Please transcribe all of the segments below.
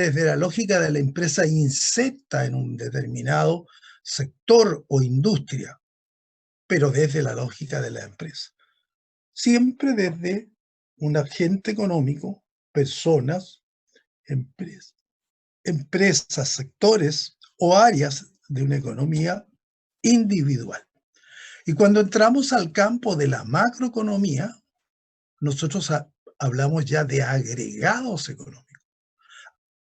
desde la lógica de la empresa inserta en un determinado sector o industria, pero desde la lógica de la empresa. Siempre desde un agente económico, personas, empresas, sectores o áreas de una economía individual. Y cuando entramos al campo de la macroeconomía, nosotros hablamos ya de agregados económicos,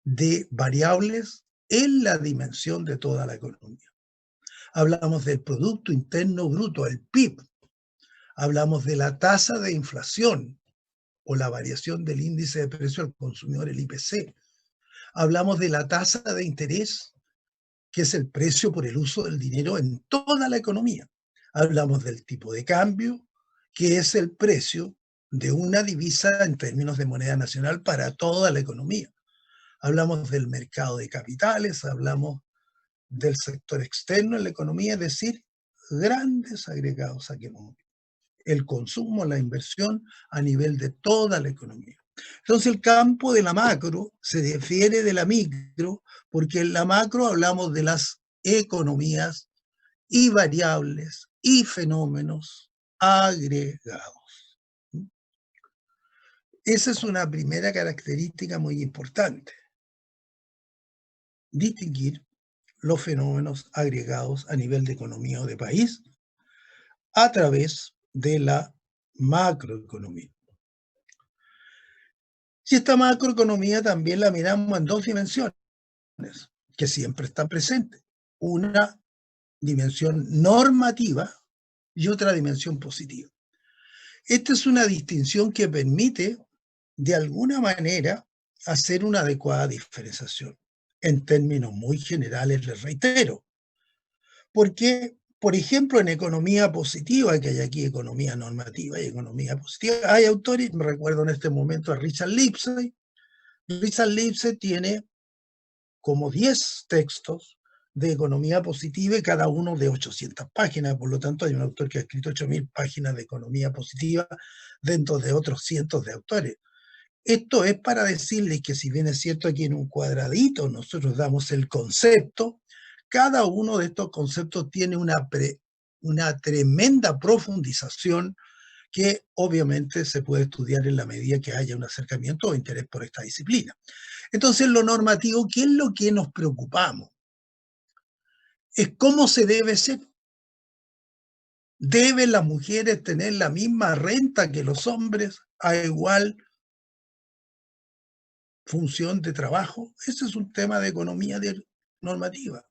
de variables en la dimensión de toda la economía. Hablamos del Producto Interno Bruto, el PIB. Hablamos de la tasa de inflación o la variación del índice de precio al consumidor, el IPC. Hablamos de la tasa de interés, que es el precio por el uso del dinero en toda la economía. Hablamos del tipo de cambio, que es el precio de una divisa en términos de moneda nacional para toda la economía. Hablamos del mercado de capitales, hablamos del sector externo en la economía, es decir, grandes agregados económicos. El consumo, la inversión a nivel de toda la economía. Entonces el campo de la macro se difiere de la micro, porque en la macro hablamos de las economías y variables y fenómenos agregados. Esa es una primera característica muy importante. Distinguir los fenómenos agregados a nivel de economía o de país a través de la macroeconomía. Y esta macroeconomía también la miramos en dos dimensiones que siempre están presentes. Una dimensión normativa y otra dimensión positiva. Esta es una distinción que permite, de alguna manera, hacer una adecuada diferenciación. En términos muy generales, les reitero. Porque, por ejemplo, en economía positiva, que hay aquí economía normativa y economía positiva, hay autores, me recuerdo en este momento a Richard Lipsey. Richard Lipsey tiene como 10 textos de economía positiva y cada uno de 800 páginas. Por lo tanto, hay un autor que ha escrito 8.000 páginas de economía positiva dentro de otros cientos de autores. Esto es para decirles que, si bien es cierto, aquí en un cuadradito nosotros damos el concepto, cada uno de estos conceptos tiene una tremenda profundización que obviamente se puede estudiar en la medida que haya un acercamiento o interés por esta disciplina. Entonces, lo normativo, ¿qué es lo que nos preocupamos? Es cómo se debe ser. ¿Deben las mujeres tener la misma renta que los hombres a igual función de trabajo? Ese es un tema de economía normativa.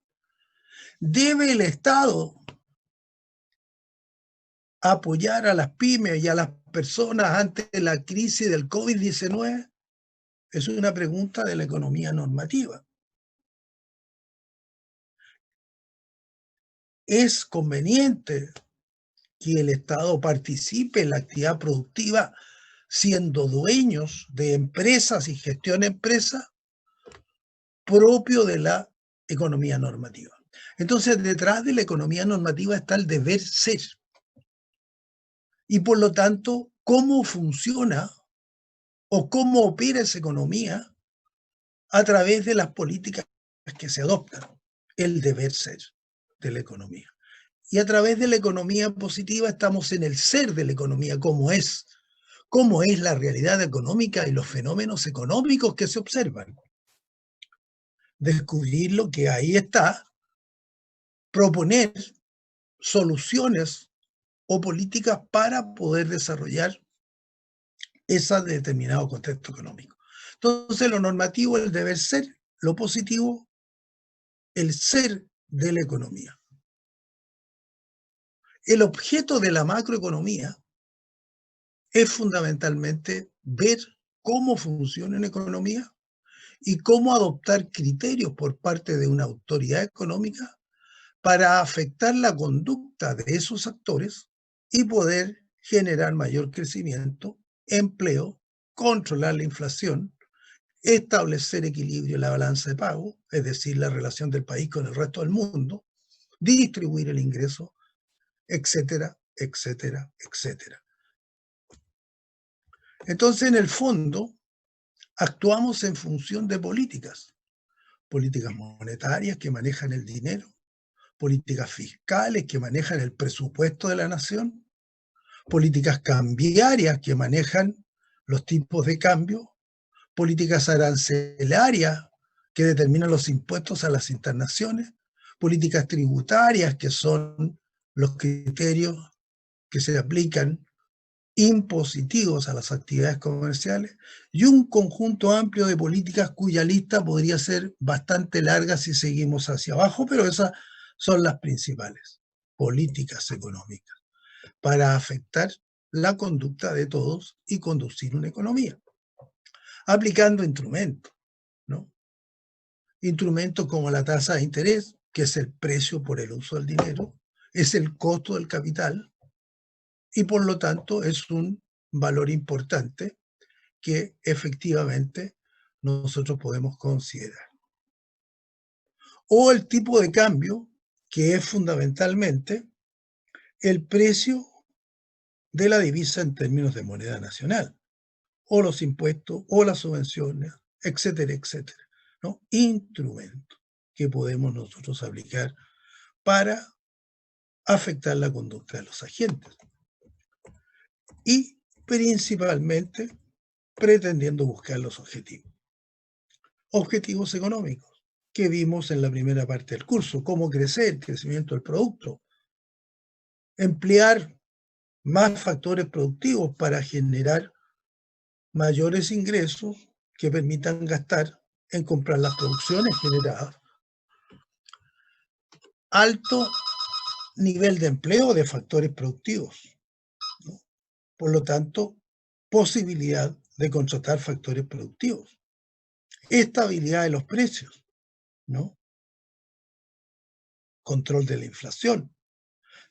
¿Debe el Estado apoyar a las pymes y a las personas ante la crisis del COVID-19? Es una pregunta de la economía normativa. ¿Es conveniente que el Estado participe en la actividad productiva siendo dueños de empresas y gestión de empresas? Propio de la economía normativa. Entonces, detrás de la economía normativa está el deber ser. Y por lo tanto, cómo funciona o cómo opera esa economía a través de las políticas que se adoptan. El deber ser de la economía. Y a través de la economía positiva estamos en el ser de la economía, cómo es la realidad económica y los fenómenos económicos que se observan. Descubrir lo que ahí está, proponer soluciones o políticas para poder desarrollar ese determinado contexto económico. Entonces, lo normativo, el deber ser; lo positivo, el ser de la economía. El objeto de la macroeconomía es fundamentalmente ver cómo funciona una economía y cómo adoptar criterios por parte de una autoridad económica para afectar la conducta de esos actores y poder generar mayor crecimiento, empleo, controlar la inflación, establecer equilibrio en la balanza de pago, es decir, la relación del país con el resto del mundo, distribuir el ingreso, etcétera, etcétera, etcétera. Entonces, en el fondo, Actuamos en función de políticas monetarias que manejan el dinero, políticas fiscales que manejan el presupuesto de la nación, políticas cambiarias que manejan los tipos de cambio, políticas arancelarias que determinan los impuestos a las internaciones, políticas tributarias que son los criterios que se aplican impositivos a las actividades comerciales, y un conjunto amplio de políticas cuya lista podría ser bastante larga si seguimos hacia abajo, pero esas son las principales políticas económicas para afectar la conducta de todos y conducir una economía, aplicando instrumentos, ¿no? Instrumentos como la tasa de interés, que es el precio por el uso del dinero, es el costo del capital y por lo tanto es un valor importante que efectivamente nosotros podemos considerar. O el tipo de cambio, que es fundamentalmente el precio de la divisa en términos de moneda nacional, o los impuestos, o las subvenciones, etcétera, etcétera, ¿no? Instrumentos que podemos nosotros aplicar para afectar la conducta de los agentes. Y principalmente pretendiendo buscar los objetivos. Objetivos económicos que vimos en la primera parte del curso, cómo crecer, crecimiento del producto, emplear más factores productivos para generar mayores ingresos que permitan gastar en comprar las producciones generadas. Alto nivel de empleo de factores productivos, ¿no? Por lo tanto, posibilidad de contratar factores productivos. Estabilidad de los precios, ¿no? Control de la inflación.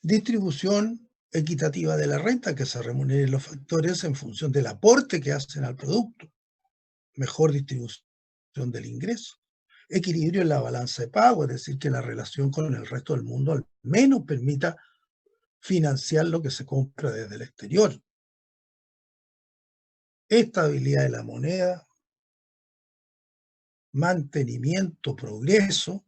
Distribución equitativa de la renta, que se remuneren los factores en función del aporte que hacen al producto. Mejor distribución del ingreso. Equilibrio en la balanza de pago, es decir, que la relación con el resto del mundo al menos permita financiar lo que se compra desde el exterior. Estabilidad de la moneda, mantenimiento, progreso,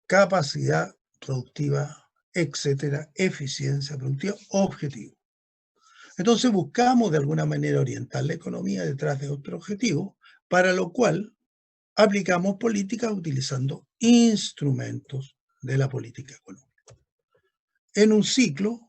capacidad productiva, etcétera, eficiencia productiva, objetivo. Entonces buscamos de alguna manera orientar la economía detrás de otro objetivo, para lo cual aplicamos políticas utilizando instrumentos de la política económica. En un ciclo,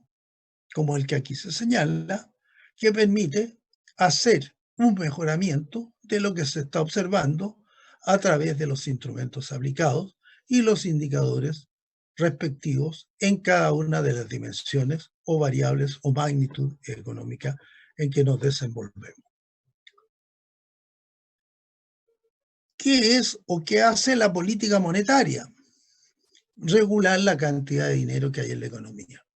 como el que aquí se señala, que permite hacer un mejoramiento de lo que se está observando a través de los instrumentos aplicados y los indicadores respectivos en cada una de las dimensiones o variables o magnitud económica en que nos desenvolvemos. ¿Qué es o qué hace la política monetaria? Regular la cantidad de dinero que hay en la economía.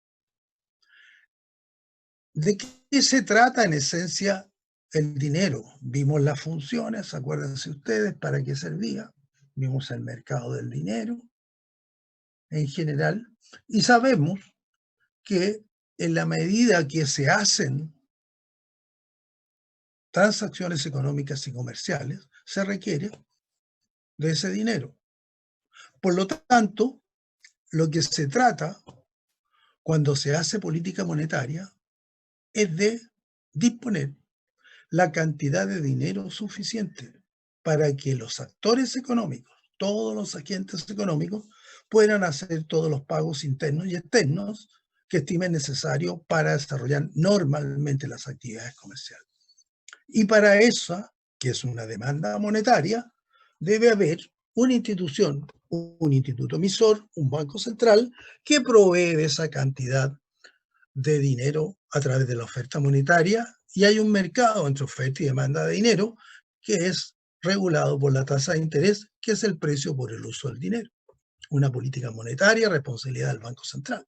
¿De qué se trata en esencia el dinero? Vimos las funciones, acuérdense ustedes, para qué servía. Vimos el mercado del dinero en general y sabemos que en la medida que se hacen transacciones económicas y comerciales, se requiere de ese dinero. Por lo tanto, lo que se trata cuando se hace política monetaria es de disponer la cantidad de dinero suficiente para que los actores económicos, todos los agentes económicos, puedan hacer todos los pagos internos y externos que estimen necesario para desarrollar normalmente las actividades comerciales. Y para eso, que es una demanda monetaria, debe haber una institución, un instituto emisor, un banco central, que provee de esa cantidad de dinero a través de la oferta monetaria, y hay un mercado entre oferta y demanda de dinero que es regulado por la tasa de interés, que es el precio por el uso del dinero. Una política monetaria, responsabilidad del Banco Central.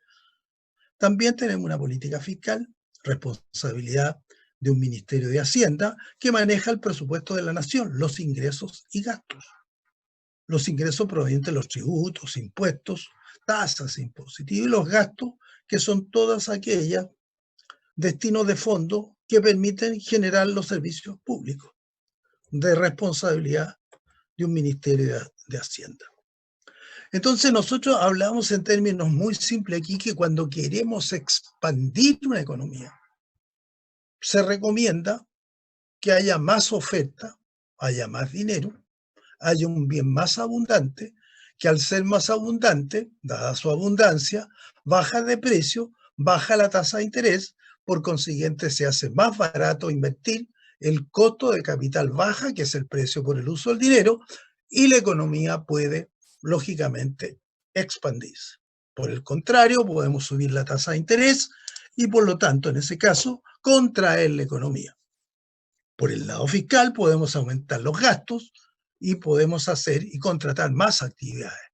También tenemos una política fiscal, responsabilidad de un Ministerio de Hacienda que maneja el presupuesto de la nación, los ingresos y gastos. Los ingresos provenientes de los tributos, impuestos, tasas impositivas, y los gastos, que son todas aquellas destinos de fondos que permiten generar los servicios públicos. de responsabilidad de un Ministerio de Hacienda. Entonces nosotros hablamos en términos muy simples aquí que cuando queremos expandir una economía, se recomienda que haya más oferta, haya más dinero, haya un bien más abundante, que al ser más abundante, dada su abundancia, baja de precio, baja la tasa de interés, por consiguiente se hace más barato invertir, el costo de capital baja, que es el precio por el uso del dinero, y la economía puede, lógicamente, expandirse. Por el contrario, podemos subir la tasa de interés y, por lo tanto, en ese caso, contraer la economía. Por el lado fiscal podemos aumentar los gastos y podemos hacer y contratar más actividades.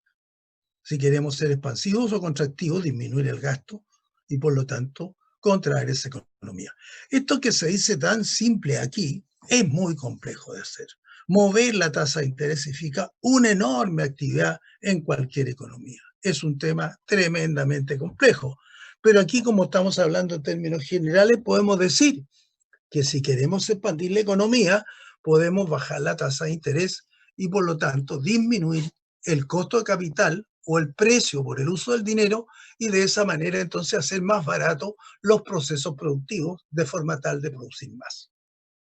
Si queremos ser expansivos o contractivos, disminuir el gasto y por lo tanto contraer esa economía. Esto que se dice tan simple aquí es muy complejo de hacer. Mover la tasa de interés significa una enorme actividad en cualquier economía. Es un tema tremendamente complejo. Pero aquí, como estamos hablando en términos generales, podemos decir que si queremos expandir la economía, podemos bajar la tasa de interés y por lo tanto disminuir el costo de capital o el precio por el uso del dinero y de esa manera entonces hacer más barato los procesos productivos de forma tal de producir más.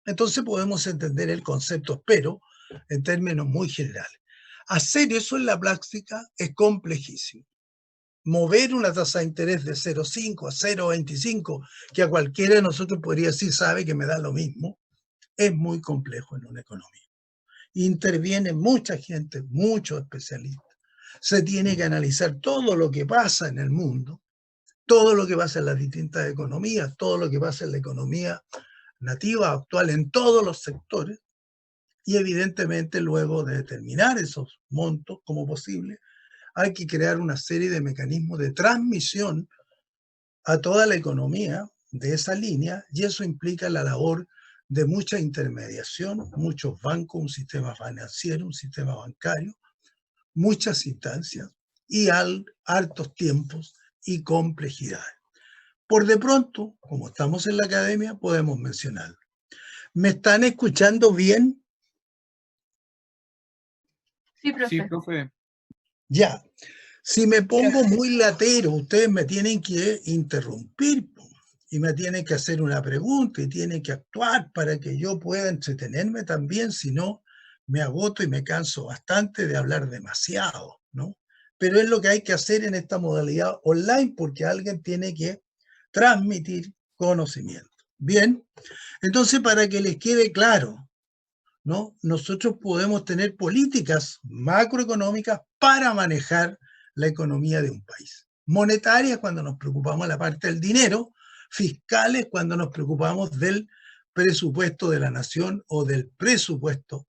Entonces podemos entender el concepto, pero en términos muy generales. Hacer eso en la práctica es complejísimo. Mover una tasa de interés de 0,5 a 0,25, que a cualquiera de nosotros podría decir, sabe que me da lo mismo, es muy complejo en una economía. Interviene mucha gente, muchos especialistas. Se tiene que analizar todo lo que pasa en el mundo, todo lo que pasa en las distintas economías, todo lo que pasa en la economía nativa actual en todos los sectores, y evidentemente luego de determinar esos montos como posible, hay que crear una serie de mecanismos de transmisión a toda la economía de esa línea y eso implica la labor de mucha intermediación, muchos bancos, un sistema financiero, un sistema bancario, muchas instancias y hartos tiempos y complejidades. Por de pronto, como estamos en la academia, podemos mencionarlo. ¿Me están escuchando bien? Sí, profe. Sí, profe. Ya. Si me pongo muy latero, ustedes me tienen que interrumpir y me tienen que hacer una pregunta y tienen que actuar para que yo pueda entretenerme también, si no me agoto y me canso bastante de hablar demasiado, ¿no? Pero es lo que hay que hacer en esta modalidad online porque alguien tiene que transmitir conocimiento. Bien, entonces para que les quede claro, ¿no? Nosotros podemos tener políticas macroeconómicas para manejar la economía de un país. Monetarias cuando nos preocupamos de la parte del dinero, fiscales cuando nos preocupamos del presupuesto de la nación o del presupuesto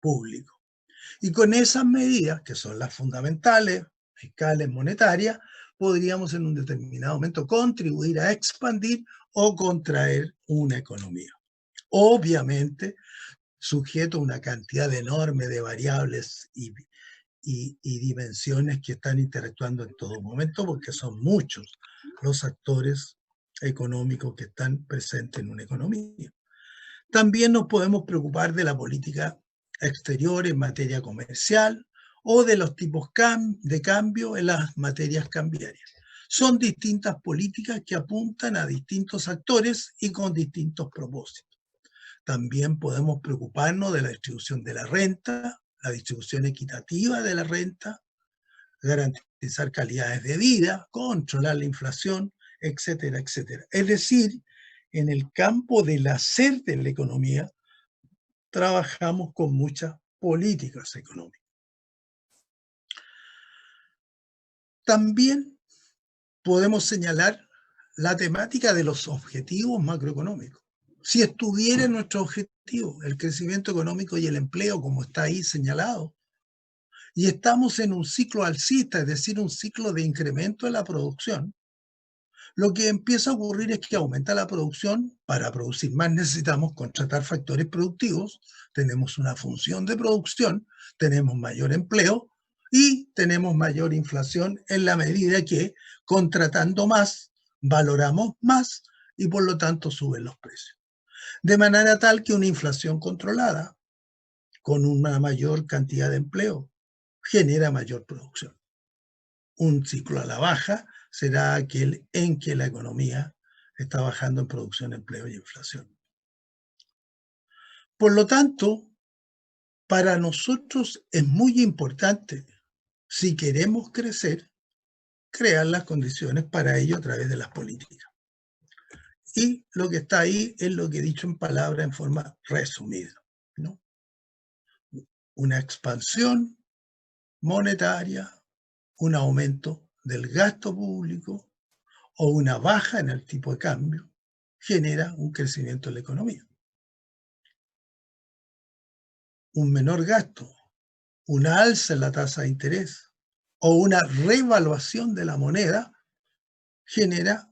público. Y con esas medidas, que son las fundamentales, fiscales, monetarias, podríamos en un determinado momento contribuir a expandir o contraer una economía. Obviamente, sujeto a una cantidad enorme de variables y dimensiones que están interactuando en todo momento, porque son muchos los actores económicos que están presentes en una economía. También nos podemos preocupar de la política exterior en materia comercial o de los tipos de cambio en las materias cambiarias. Son distintas políticas que apuntan a distintos actores y con distintos propósitos. También podemos preocuparnos de la distribución de la renta, la distribución equitativa de la renta, garantizar calidades de vida, controlar la inflación, etcétera, etcétera. Es decir, en el campo del hacer de la economía, trabajamos con muchas políticas económicas. También podemos señalar la temática de los objetivos macroeconómicos. Si estuviera en nuestro objetivo el crecimiento económico y el empleo, como está ahí señalado, y estamos en un ciclo alcista, es decir, un ciclo de incremento de la producción, lo que empieza a ocurrir es que aumenta la producción. Para producir más necesitamos contratar factores productivos, tenemos una función de producción, tenemos mayor empleo y tenemos mayor inflación en la medida que contratando más, valoramos más y por lo tanto suben los precios. De manera tal que una inflación controlada con una mayor cantidad de empleo, genera mayor producción. Un ciclo a la baja será aquel en que la economía está bajando en producción, empleo y inflación. Por lo tanto, para nosotros es muy importante, si queremos crecer, crear las condiciones para ello a través de las políticas. Y lo que está ahí es lo que he dicho en palabras en forma resumida, ¿no? Una expansión monetaria, un aumento del gasto público o una baja en el tipo de cambio genera un crecimiento en la economía. Un menor gasto, una alza en la tasa de interés o una revaluación de la moneda genera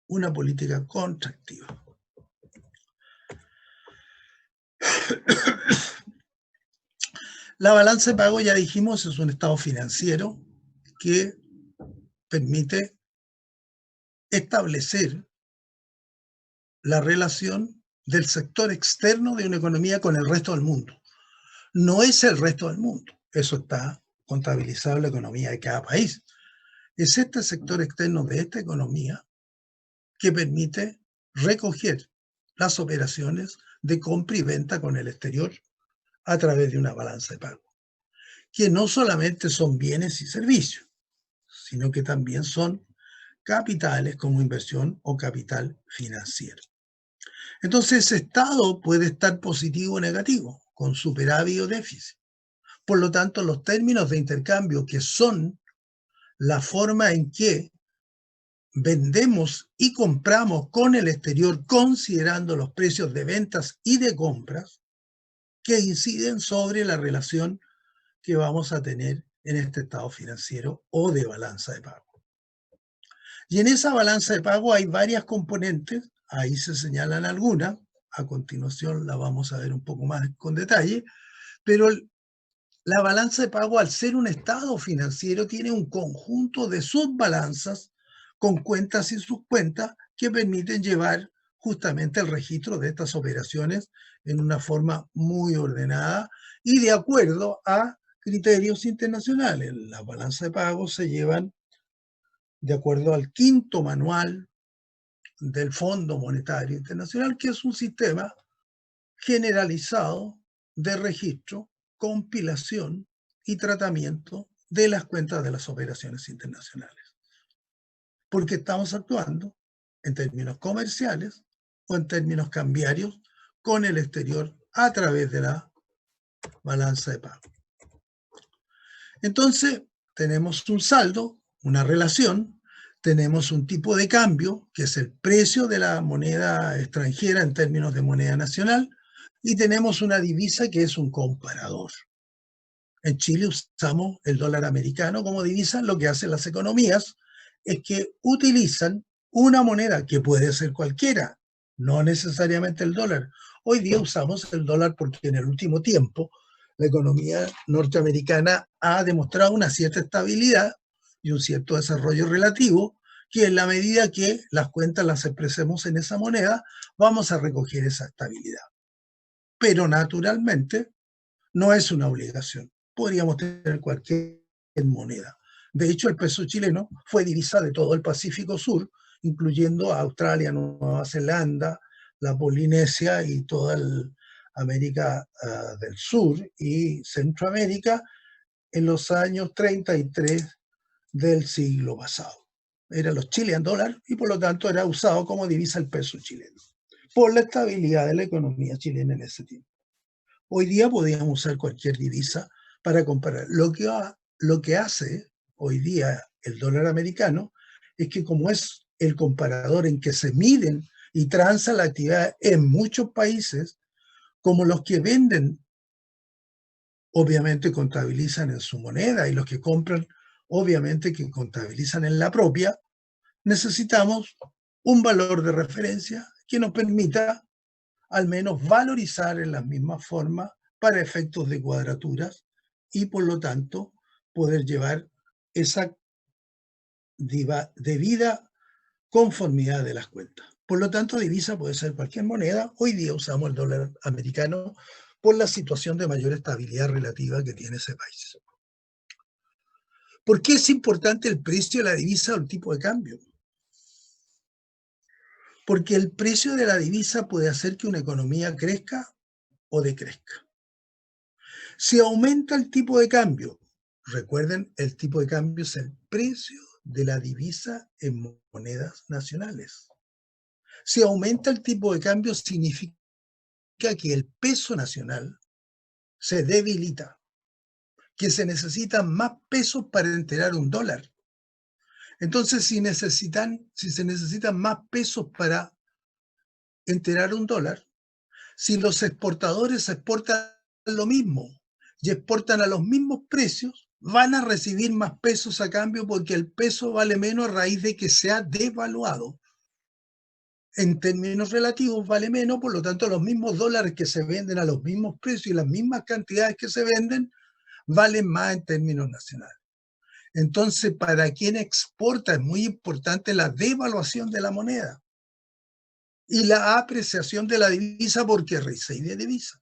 una política contractiva. La balanza de pago, ya dijimos, es un estado financiero que permite establecer la relación del sector externo de una economía con el resto del mundo. No es el resto del mundo, eso está contabilizado en la economía de cada país. Es este sector externo de esta economía que permite recoger las operaciones de compra y venta con el exterior a través de una balanza de pago, que no solamente son bienes y servicios, sino que también son capitales como inversión o capital financiero. Entonces, ese estado puede estar positivo o negativo, con superávit o déficit. Por lo tanto, los términos de intercambio, que son la forma en que vendemos y compramos con el exterior, considerando los precios de ventas y de compras, que inciden sobre la relación que vamos a tener en este estado financiero o de balanza de pago. Y en esa balanza de pago hay varias componentes, ahí se señalan algunas, a continuación la vamos a ver un poco más con detalle, pero la balanza de pago, al ser un estado financiero, tiene un conjunto de subbalanzas con cuentas y subcuentas que permiten llevar justamente el registro de estas operaciones en una forma muy ordenada y de acuerdo a criterios internacionales. Las balanzas de pago se llevan de acuerdo al quinto manual del Fondo Monetario Internacional, que es un sistema generalizado de registro, compilación y tratamiento de las cuentas de las operaciones internacionales. Porque estamos actuando en términos comerciales o en términos cambiarios con el exterior a través de la balanza de pago. Entonces, tenemos un saldo, una relación, tenemos un tipo de cambio, que es el precio de la moneda extranjera en términos de moneda nacional, y tenemos una divisa que es un comparador. En Chile usamos el dólar americano como divisa. Lo que hacen las economías es que utilizan una moneda que puede ser cualquiera, no necesariamente el dólar. Hoy día usamos el dólar porque en el último tiempo la economía norteamericana ha demostrado una cierta estabilidad y un cierto desarrollo relativo, que en la medida que las cuentas las expresemos en esa moneda, vamos a recoger esa estabilidad. Pero naturalmente no es una obligación. Podríamos tener cualquier moneda. De hecho, el peso chileno fue divisa de todo el Pacífico Sur, incluyendo a Australia, Nueva Zelanda, la Polinesia y toda América del Sur y Centroamérica en los años 33 del siglo pasado. Eran los Chilean dólares y por lo tanto era usado como divisa el peso chileno, por la estabilidad de la economía chilena en ese tiempo. Hoy día podríamos usar cualquier divisa para comparar. Lo que hace hoy día el dólar americano es que, como es el comparador en que se miden y transa la actividad en muchos países, como los que venden obviamente contabilizan en su moneda y los que compran obviamente que contabilizan en la propia, necesitamos un valor de referencia que nos permita al menos valorizar en la misma forma para efectos de cuadraturas y por lo tanto poder llevar esa debida conformidad de las cuentas. Por lo tanto, divisa puede ser cualquier moneda. Hoy día usamos el dólar americano por la situación de mayor estabilidad relativa que tiene ese país. ¿Por qué es importante el precio de la divisa o el tipo de cambio? Porque el precio de la divisa puede hacer que una economía crezca o decrezca. Si aumenta el tipo de cambio, recuerden, el tipo de cambio es el precio de la divisa en monedas nacionales. Si aumenta el tipo de cambio, significa que el peso nacional se debilita, que se necesitan más pesos para enterar un dólar. Entonces, si se necesitan más pesos para enterar un dólar, si los exportadores exportan lo mismo y exportan a los mismos precios, van a recibir más pesos a cambio porque el peso vale menos a raíz de que se ha devaluado. En términos relativos vale menos, por lo tanto los mismos dólares que se venden a los mismos precios y las mismas cantidades que se venden valen más en términos nacionales. Entonces, para quien exporta es muy importante la devaluación de la moneda y la apreciación de la divisa porque recibe divisa.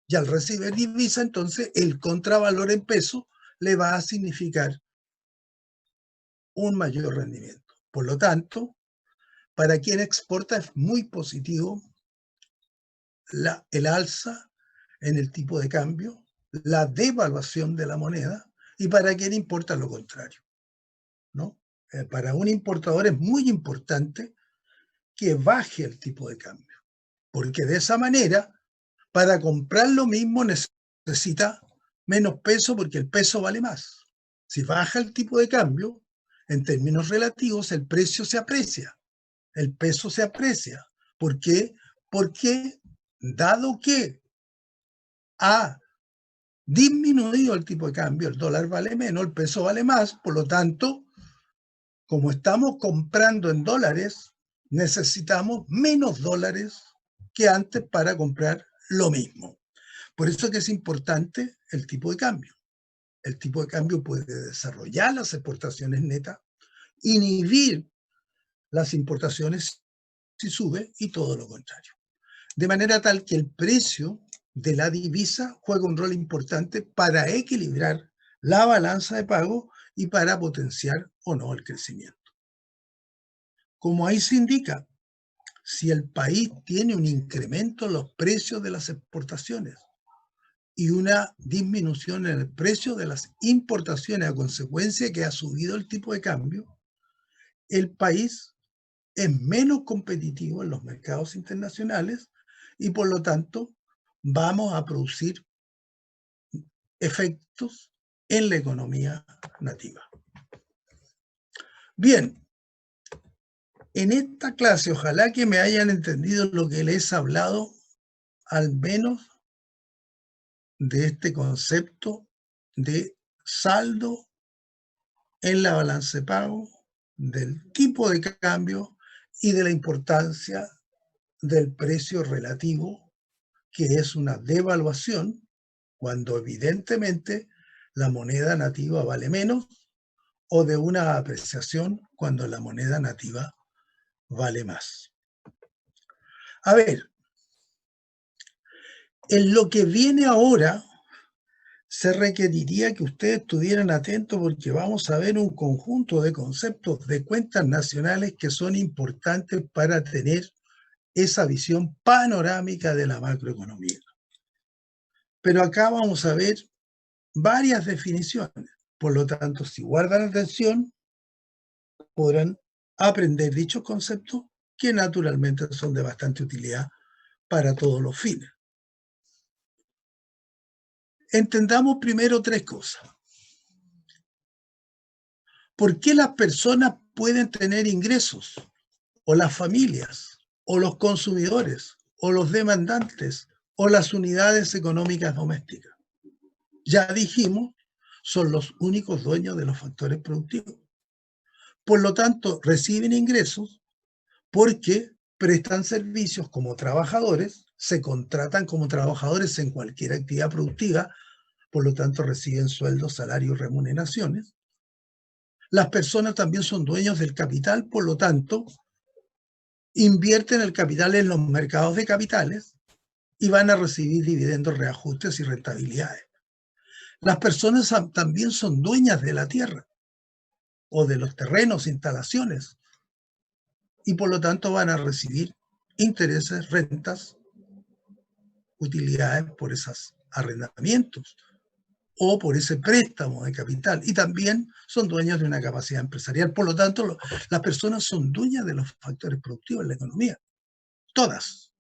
Y al recibir divisa, entonces el contravalor en peso le va a significar un mayor rendimiento. Por lo tanto, para quien exporta es muy positivo el alza en el tipo de cambio, la devaluación de la moneda, y para quien importa lo contrario, ¿no? Para un importador es muy importante que baje el tipo de cambio, porque de esa manera, para comprar lo mismo necesita menos peso porque el peso vale más. Si baja el tipo de cambio, en términos relativos, el precio se aprecia, el peso se aprecia. ¿Por qué? Porque dado que ha disminuido el tipo de cambio, el dólar vale menos, el peso vale más, por lo tanto, como estamos comprando en dólares, necesitamos menos dólares que antes para comprar lo mismo. Por eso que es importante el tipo de cambio. El tipo de cambio puede desarrollar las exportaciones netas, inhibir las importaciones si sube y todo lo contrario. De manera tal que el precio de la divisa juega un rol importante para equilibrar la balanza de pago y para potenciar o no el crecimiento. Como ahí se indica, si el país tiene un incremento en los precios de las exportaciones y una disminución en el precio de las importaciones a consecuencia que ha subido el tipo de cambio, el país es menos competitivo en los mercados internacionales y por lo tanto vamos a producir efectos en la economía nativa. Bien, en esta clase ojalá que me hayan entendido lo que les he hablado, al menos de este concepto de saldo en la balanza de pago, del tipo de cambio y de la importancia del precio relativo, que es una devaluación cuando evidentemente la moneda nativa vale menos, o de una apreciación cuando la moneda nativa vale más. A ver, en lo que viene ahora se requeriría que ustedes estuvieran atentos porque vamos a ver un conjunto de conceptos de cuentas nacionales que son importantes para tener esa visión panorámica de la macroeconomía. Pero acá vamos a ver varias definiciones. Por lo tanto, si guardan atención, podrán aprender dichos conceptos que naturalmente son de bastante utilidad para todos los fines. Entendamos primero tres cosas. ¿Por qué las personas pueden tener ingresos? O las familias, o los consumidores, o los demandantes, o las unidades económicas domésticas. Ya dijimos, son los únicos dueños de los factores productivos. Por lo tanto, reciben ingresos porque prestan servicios como trabajadores, se contratan como trabajadores en cualquier actividad productiva, por lo tanto reciben sueldos, salarios, remuneraciones. Las personas también son dueños del capital, por lo tanto, invierten el capital en los mercados de capitales y van a recibir dividendos, reajustes y rentabilidades. Las personas también son dueñas de la tierra o de los terrenos, instalaciones, y por lo tanto van a recibir intereses, rentas, utilidades por esos arrendamientos o por ese préstamo de capital, y también son dueños de una capacidad empresarial. Por lo tanto, las personas son dueñas de los factores productivos en la economía, todas,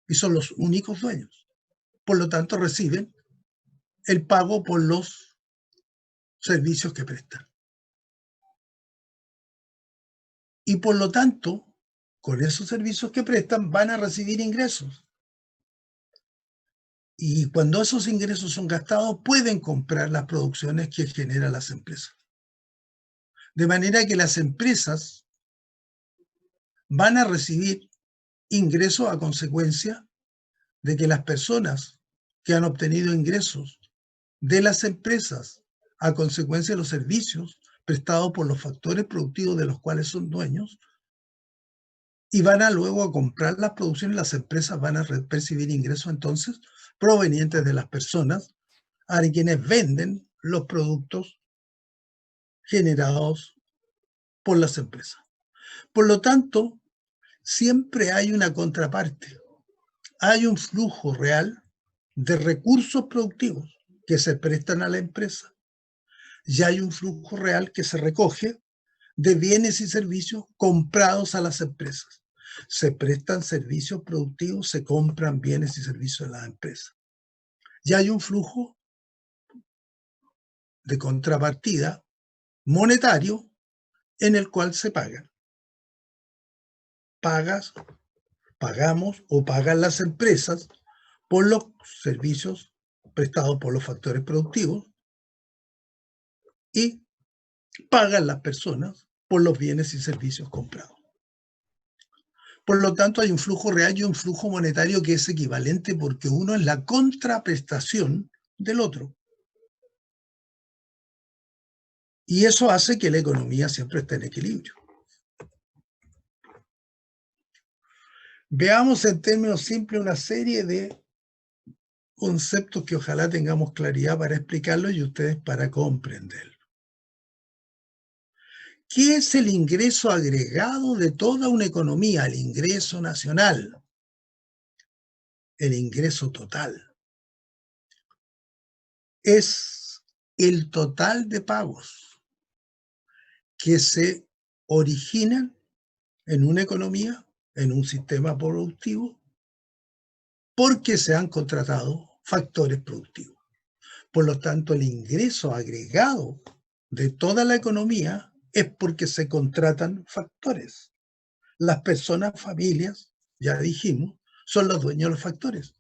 y son los únicos dueños. Por lo tanto, reciben el pago por los servicios que prestan. Y por lo tanto, con esos servicios que prestan, van a recibir ingresos. Y cuando esos ingresos son gastados, pueden comprar las producciones que generan las empresas. De manera que las empresas van a recibir ingresos a consecuencia de que las personas que han obtenido ingresos de las empresas a consecuencia de los servicios prestados por los factores productivos de los cuales son dueños, y van a luego a comprar las producciones, las empresas van a percibir ingresos entonces provenientes de las personas a quienes venden los productos generados por las empresas. Por lo tanto, siempre hay una contraparte. Hay un flujo real de recursos productivos que se prestan a la empresa y hay un flujo real que se recoge de bienes y servicios comprados a las empresas. Se prestan servicios productivos, se compran bienes y servicios de las empresas. Y hay un flujo de contrapartida monetario en el cual se pagan. Pagamos o pagan las empresas por los servicios prestados por los factores productivos y pagan las personas por los bienes y servicios comprados. Por lo tanto, hay un flujo real y un flujo monetario que es equivalente porque uno es la contraprestación del otro. Y eso hace que la economía siempre esté en equilibrio. Veamos en términos simples una serie de conceptos que ojalá tengamos claridad para explicarlos y ustedes para comprenderlo. ¿Qué es el ingreso agregado de toda una economía? El ingreso nacional, el ingreso total. Es el total de pagos que se originan en una economía, en un sistema productivo, porque se han contratado factores productivos. Por lo tanto, el ingreso agregado de toda la economía es porque se contratan factores. Las personas, familias, ya dijimos, son los dueños de los factores.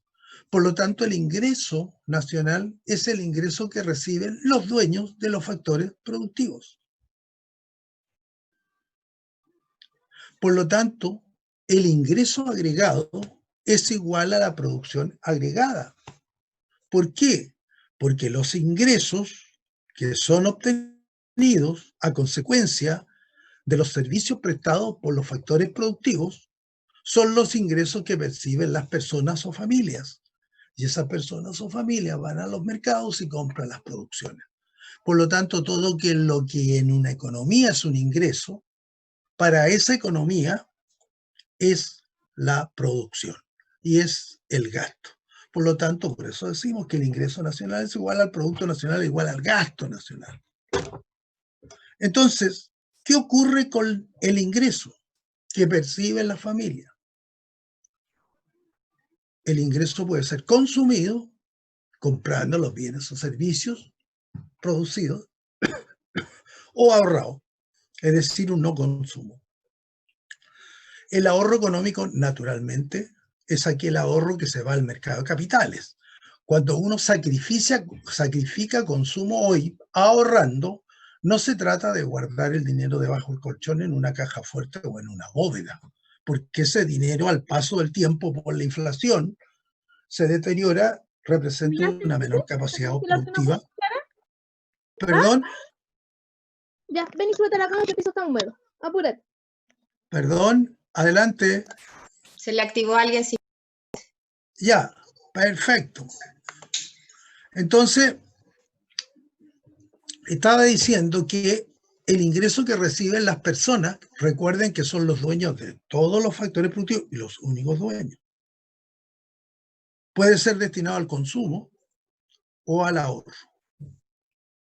Por lo tanto, el ingreso nacional es el ingreso que reciben los dueños de los factores productivos. Por lo tanto, el ingreso agregado es igual a la producción agregada. ¿Por qué? Porque los ingresos que son obtenidos a consecuencia de los servicios prestados por los factores productivos son los ingresos que perciben las personas o familias. Y esas personas o familias van a los mercados y compran las producciones. Por lo tanto, todo lo que en una economía es un ingreso, para esa economía es la producción y es el gasto. Por lo tanto, por eso decimos que el ingreso nacional es igual al Producto Nacional, igual al gasto nacional. Entonces, ¿qué ocurre con el ingreso que percibe la familia? El ingreso puede ser consumido comprando los bienes o servicios producidos o ahorrado, es decir, un no consumo. El ahorro económico, naturalmente, es aquel ahorro que se va al mercado de capitales. Cuando uno sacrifica consumo hoy ahorrando, no se trata de guardar el dinero debajo del colchón en una caja fuerte o en una bóveda, porque ese dinero al paso del tiempo por la inflación se deteriora, representa una menor capacidad productiva. ¿Perdón? Ya, ven y súbete a la cama que el piso está húmedo. Apúrate. Perdón, adelante. Se le activó a alguien. Sí. Ya, Perfecto. Entonces, estaba diciendo que el ingreso que reciben las personas, recuerden que son los dueños de todos los factores productivos y los únicos dueños, puede ser destinado al consumo o al ahorro.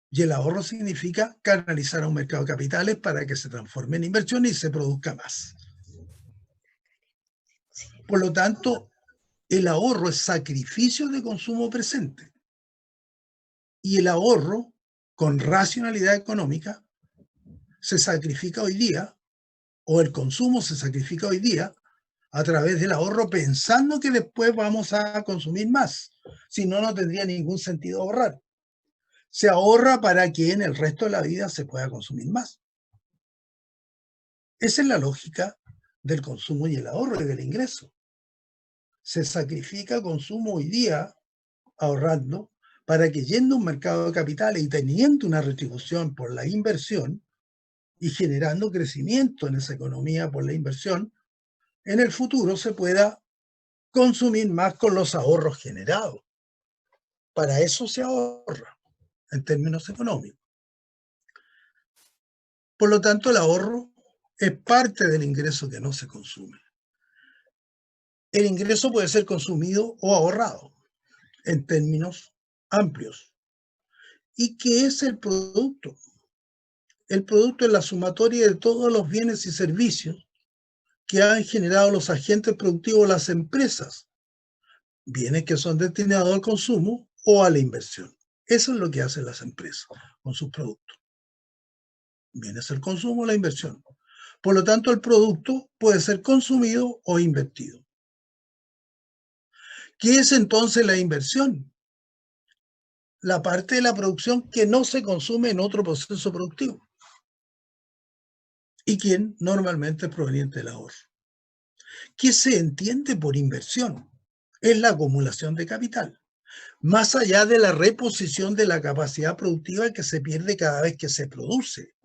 Y el ahorro significa canalizar a un mercado de capitales para que se transforme en inversión y se produzca más. Por lo tanto, el ahorro es sacrificio de consumo presente. Y el ahorro, con racionalidad económica, se sacrifica hoy día, o el consumo se sacrifica hoy día, a través del ahorro pensando que después vamos a consumir más. Si no, no tendría ningún sentido ahorrar. Se ahorra para que en el resto de la vida se pueda consumir más. Esa es la lógica del consumo y el ahorro y del ingreso. Se sacrifica consumo hoy día ahorrando para que yendo a un mercado de capitales y teniendo una retribución por la inversión y generando crecimiento en esa economía por la inversión, en el futuro se pueda consumir más con los ahorros generados. Para eso se ahorra en términos económicos. Por lo tanto, el ahorro es parte del ingreso que no se consume. El ingreso puede ser consumido o ahorrado en términos amplios. ¿Y qué es el producto? El producto es la sumatoria de todos los bienes y servicios que han generado los agentes productivos, las empresas, bienes que son destinados al consumo o a la inversión. Eso es lo que hacen las empresas con sus productos. Bienes el consumo o la inversión. Por lo tanto, el producto puede ser consumido o invertido. ¿Qué es entonces la inversión? La parte de la producción que no se consume en otro proceso productivo y que normalmente es proveniente del ahorro. ¿Qué se entiende por inversión? Es la acumulación de capital, más allá de la reposición de la capacidad productiva que se pierde cada vez que se produce.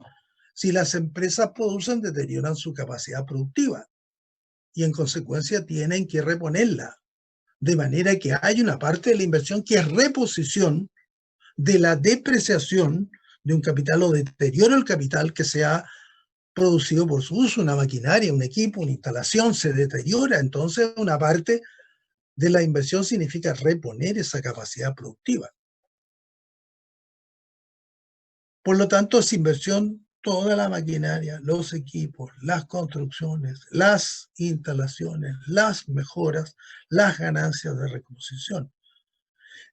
Si las empresas producen, deterioran su capacidad productiva y en consecuencia tienen que reponerla. De manera que hay una parte de la inversión que es reposición de la depreciación de un capital o deterioro del capital que se ha producido por su uso, una maquinaria, un equipo, una instalación, se deteriora. Entonces, una parte de la inversión significa reponer esa capacidad productiva. Por lo tanto, es inversión toda la maquinaria, los equipos, las construcciones, las instalaciones, las mejoras, las ganancias de reposición.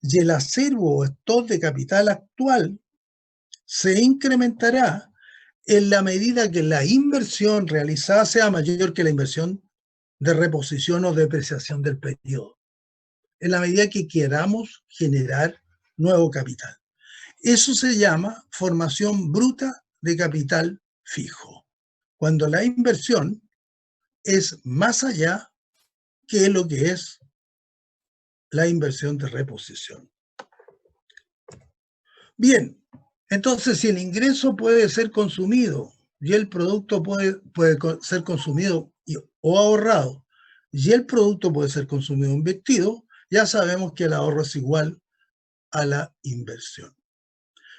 Y el acervo o stock de capital actual se incrementará en la medida que la inversión realizada sea mayor que la inversión de reposición o depreciación del periodo, en la medida que queramos generar nuevo capital. Eso se llama formación bruta de capital fijo, cuando la inversión es más allá que lo que es la inversión de reposición. Bien, entonces si el ingreso puede ser consumido y el producto puede ser consumido o ahorrado, y el producto puede ser consumido o invertido, ya sabemos que el ahorro es igual a la inversión.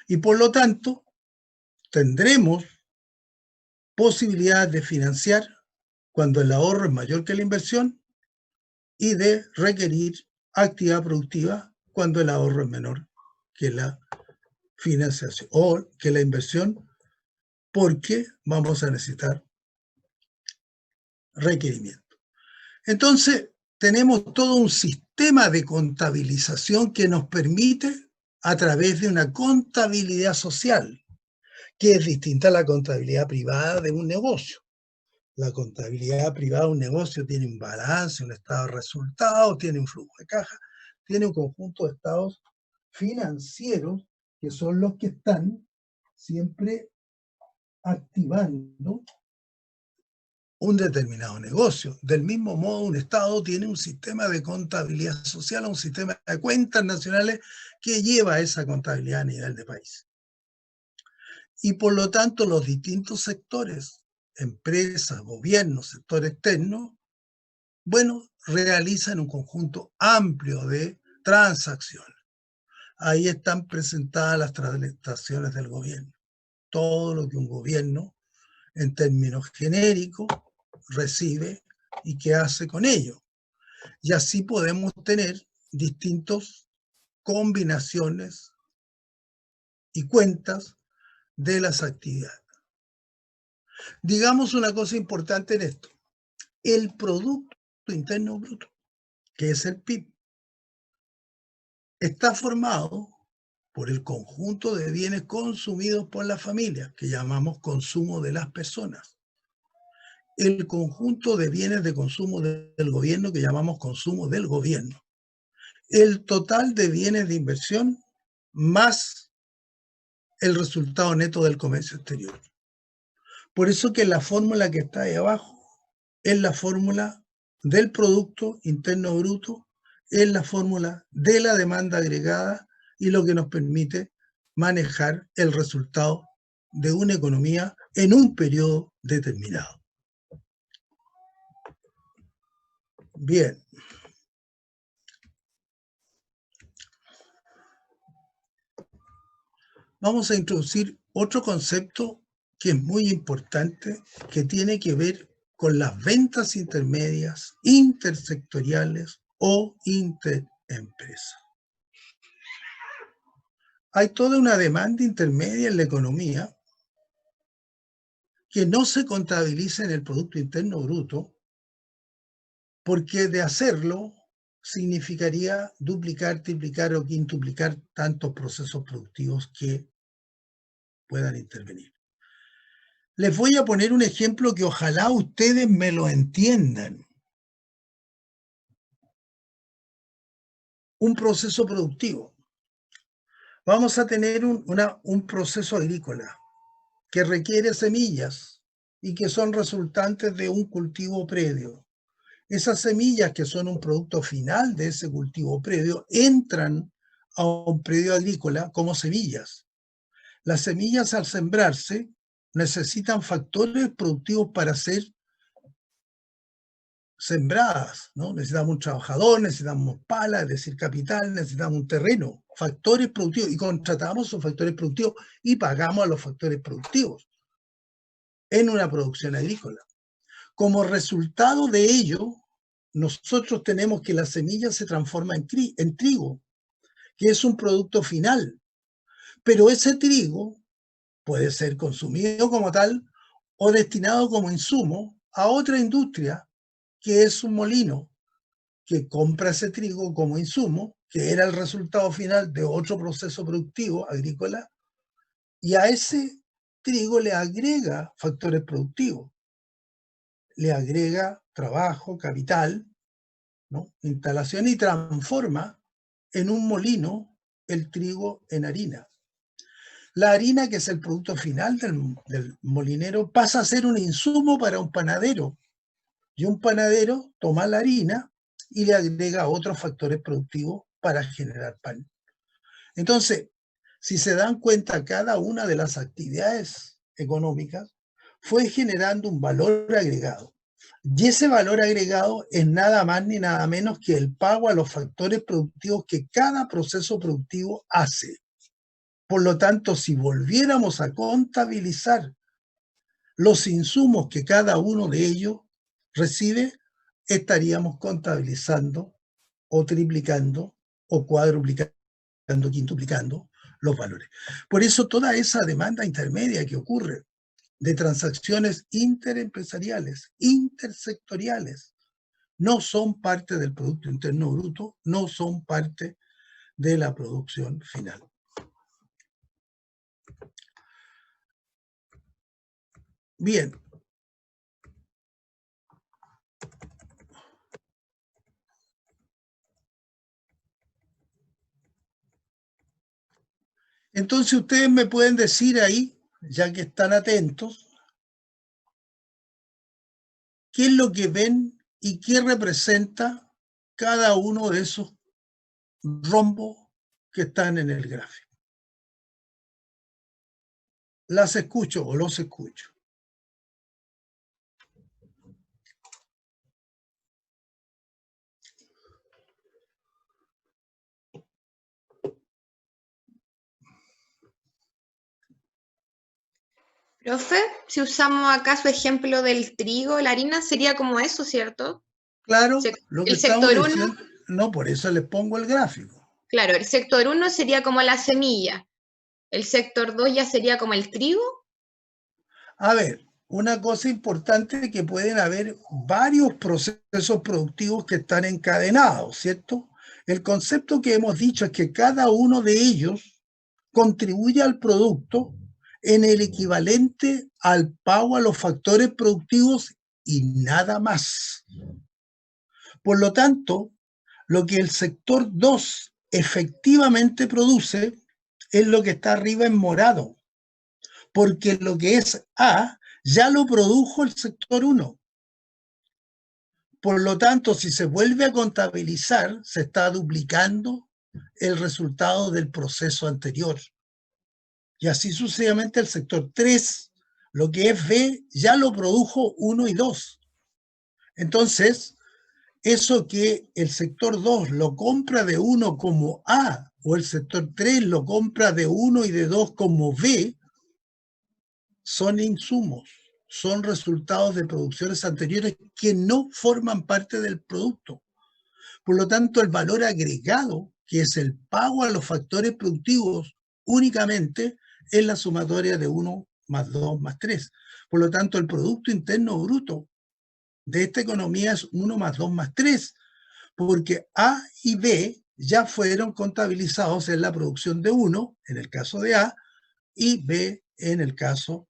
Y por lo tanto, tendremos posibilidades de financiar cuando el ahorro es mayor que la inversión y de requerir actividad productiva cuando el ahorro es menor que la financiación o que la inversión, porque vamos a necesitar requerimiento. Entonces, tenemos todo un sistema de contabilización que nos permite, a través de una contabilidad social, que es distinta a la contabilidad privada de un negocio. La contabilidad privada de un negocio tiene un balance, un estado de resultados, tiene un flujo de caja, tiene un conjunto de estados financieros que son los que están siempre activando un determinado negocio. Del mismo modo, un Estado tiene un sistema de contabilidad social, un sistema de cuentas nacionales que lleva esa contabilidad a nivel de país. Y por lo tanto, los distintos sectores, empresas, gobiernos, sector externo, bueno, realizan un conjunto amplio de transacciones. Ahí están presentadas las transacciones del gobierno. Todo lo que un gobierno, en términos genéricos, recibe y qué hace con ello. Y así podemos tener distintas combinaciones y cuentas de las actividades. Digamos una cosa importante en esto. El Producto Interno Bruto, que es el PIB, está formado por el conjunto de bienes consumidos por la familia, que llamamos consumo de las personas. El conjunto de bienes de consumo del gobierno, que llamamos consumo del gobierno. El total de bienes de inversión más el resultado neto del comercio exterior. Por eso que la fórmula que está ahí abajo es la fórmula del Producto Interno Bruto, es la fórmula de la demanda agregada y lo que nos permite manejar el resultado de una economía en un periodo determinado. Bien. Vamos a introducir otro concepto que es muy importante, que tiene que ver con las ventas intermedias, intersectoriales o interempresas. Hay toda una demanda intermedia en la economía que no se contabiliza en el Producto Interno Bruto, porque de hacerlo significaría duplicar, triplicar o quintuplicar tantos procesos productivos que puedan intervenir. Les voy a poner un ejemplo que ojalá ustedes me lo entiendan. Un proceso productivo. Vamos a tener un proceso agrícola que requiere semillas y que son resultantes de un cultivo previo. Esas semillas, que son un producto final de ese cultivo previo, entran a un predio agrícola como semillas. Las semillas, al sembrarse, necesitan factores productivos para ser sembradas, ¿no? Necesitamos un trabajador, necesitamos pala, es decir, capital, necesitamos un terreno, factores productivos, y contratamos esos factores productivos y pagamos a los factores productivos en una producción agrícola. Como resultado de ello, nosotros tenemos que la semilla se transforma en trigo, que es un producto final, pero ese trigo puede ser consumido como tal o destinado como insumo a otra industria, que es un molino, que compra ese trigo como insumo, que era el resultado final de otro proceso productivo agrícola, y a ese trigo le agrega factores productivos, le agrega trabajo, capital, ¿no? Instalación, y transforma en un molino el trigo en harina. La harina, que es el producto final del molinero, pasa a ser un insumo para un panadero, y un panadero toma la harina y le agrega otros factores productivos para generar pan. Entonces, si se dan cuenta, cada una de las actividades económicas fue generando un valor agregado. Y ese valor agregado es nada más ni nada menos que el pago a los factores productivos que cada proceso productivo hace. Por lo tanto, si volviéramos a contabilizar los insumos que cada uno de ellos recibe, estaríamos contabilizando o triplicando o cuadruplicando, quintuplicando los valores. Por eso toda esa demanda intermedia que ocurre de transacciones interempresariales, intersectoriales, no son parte del Producto Interno Bruto, no son parte de la producción final. Bien. Entonces ustedes me pueden decir ahí, ya que están atentos, qué es lo que ven y qué representa cada uno de esos rombos que están en el gráfico. Las escucho o los escucho. Profe, si usamos acá su ejemplo del trigo, la harina, sería como eso, ¿cierto? Claro, lo que El estamos sector 1, diciendo, no, por eso les pongo el gráfico. claro, el sector 1 sería como la semilla. El sector 2 ya sería como el trigo. A ver, una cosa importante es que pueden haber varios procesos productivos que están encadenados, ¿cierto? El concepto que hemos dicho es que cada uno de ellos contribuye al producto en el equivalente al pago a los factores productivos y nada más. Por lo tanto, lo que el sector 2 efectivamente produce es lo que está arriba en morado, porque lo que es A ya lo produjo el sector 1. Por lo tanto, si se vuelve a contabilizar, se está duplicando el resultado del proceso anterior. Y así sucesivamente el sector 3, lo que es B, ya lo produjo 1 y 2. Entonces, eso que el sector 2 lo compra de 1 como A, o el sector 3 lo compra de 1 y de 2 como B, son insumos, son resultados de producciones anteriores que no forman parte del producto. Por lo tanto, el valor agregado, que es el pago a los factores productivos únicamente, es la sumatoria de 1 más 2 más 3. Por lo tanto, el Producto Interno Bruto de esta economía es 1 más 2 más 3, porque A y B ya fueron contabilizados en la producción de 1, en el caso de A, y B en el caso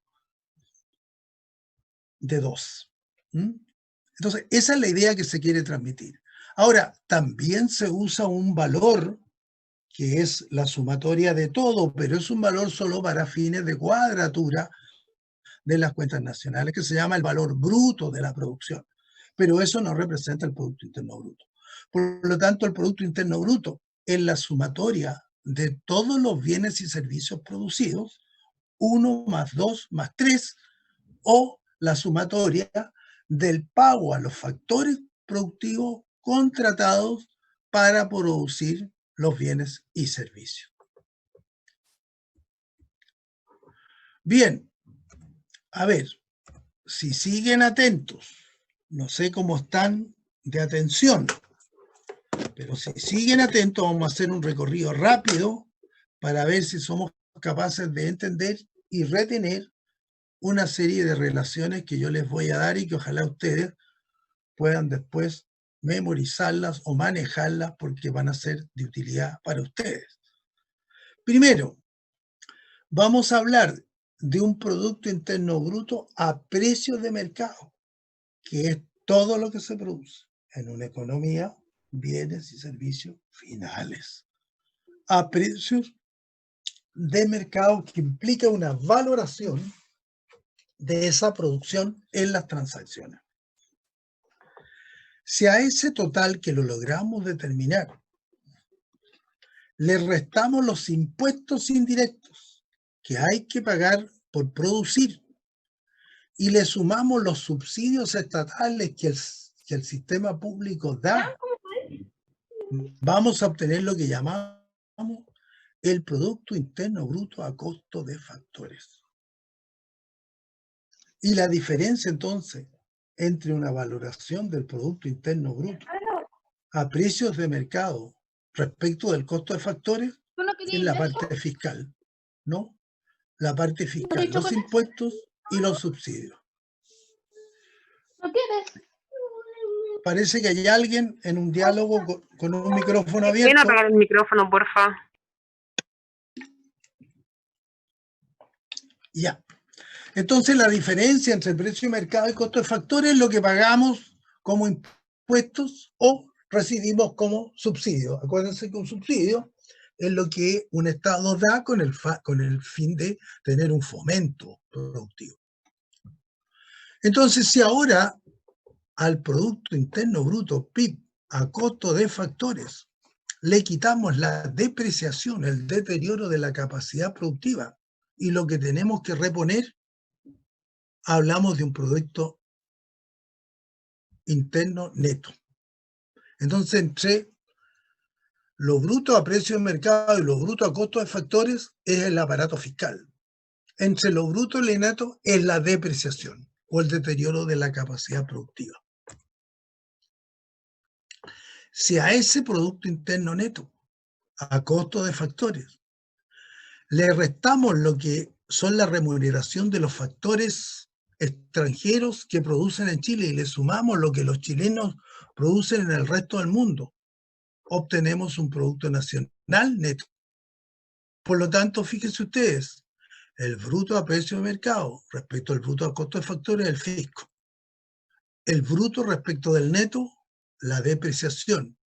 de 2. Entonces, esa es la idea que se quiere transmitir. Ahora, también se usa un valor que es la sumatoria de todo, pero es un valor solo para fines de cuadratura de las cuentas nacionales, que se llama el valor bruto de la producción. Pero eso no representa el Producto Interno Bruto. Por lo tanto, el Producto Interno Bruto es la sumatoria de todos los bienes y servicios producidos, 1 más 2 más 3, o la sumatoria del pago a los factores productivos contratados para producir los bienes y servicios. Bien, a ver, si siguen atentos, no sé cómo están de atención, pero si siguen atentos vamos a hacer un recorrido rápido para ver si somos capaces de entender y retener una serie de relaciones que yo les voy a dar y que ojalá ustedes puedan después memorizarlas o manejarlas porque van a ser de utilidad para ustedes. Primero, vamos a hablar de un Producto Interno Bruto a precios de mercado, que es todo lo que se produce en una economía, bienes y servicios finales, a precios de mercado, que implica una valoración de esa producción en las transacciones. Si a ese total que lo logramos determinar le restamos los impuestos indirectos que hay que pagar por producir y le sumamos los subsidios estatales que el sistema público da, vamos a obtener lo que llamamos el Producto Interno Bruto a costo de factores. Y la diferencia entonces entre una valoración del Producto Interno Bruto a precios de mercado respecto del costo de factores es la parte fiscal, ¿no? La parte fiscal, los impuestos y los subsidios. ¿No quieres? Parece que hay alguien en un diálogo con un micrófono ¿Pueden abierto. apagar el micrófono, porfa? Ya. Entonces, la diferencia entre precio de mercado y costo de factores es lo que pagamos como impuestos o recibimos como subsidio. Acuérdense que un subsidio es lo que un Estado da con el fin de tener un fomento productivo. Entonces, si ahora al Producto Interno Bruto, PIB, a costo de factores, le quitamos la depreciación, el deterioro de la capacidad productiva y lo que tenemos que reponer, hablamos de un producto interno neto. Entonces, entre lo bruto a precio de mercado y lo bruto a costo de factores es el aparato fiscal. entre lo bruto y lo neto es la depreciación o el deterioro de la capacidad productiva. Si a ese Producto Interno Neto, a costo de factores, le restamos lo que son la remuneración de los factores extranjeros que producen en Chile y le sumamos lo que los chilenos producen en el resto del mundo, obtenemos un Producto Nacional Neto. Por lo tanto, fíjense ustedes, el bruto a precio de mercado respecto al bruto a costo de factores es el fisco. El bruto respecto del neto, la depreciación.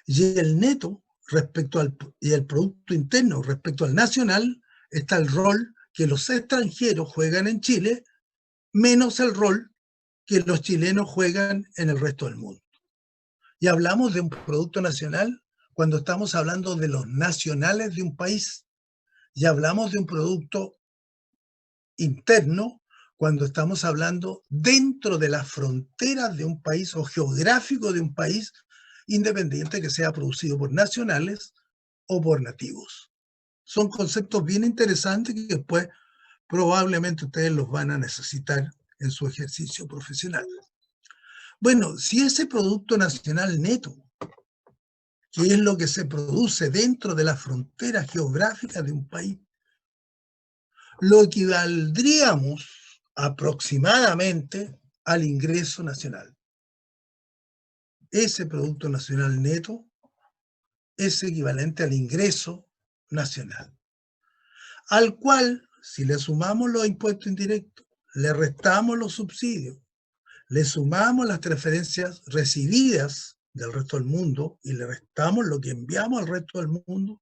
Y el neto respecto y el Producto Interno respecto al nacional está el rol que los extranjeros juegan en Chile menos el rol que los chilenos juegan en el resto del mundo. Y hablamos de un producto nacional cuando estamos hablando de los nacionales de un país. Y hablamos de un producto interno cuando estamos hablando dentro de las fronteras de un país o geográfico de un país, independiente que sea producido por nacionales o por nativos. Son conceptos bien interesantes que después probablemente ustedes los van a necesitar en su ejercicio profesional. Bueno, si ese Producto Nacional Neto, que es lo que se produce dentro de las fronteras geográficas de un país, lo equivaldríamos aproximadamente al ingreso nacional. Ese Producto Nacional Neto es equivalente al ingreso nacional, al cual, si le sumamos los impuestos indirectos, le restamos los subsidios, le sumamos las transferencias recibidas del resto del mundo y le restamos lo que enviamos al resto del mundo,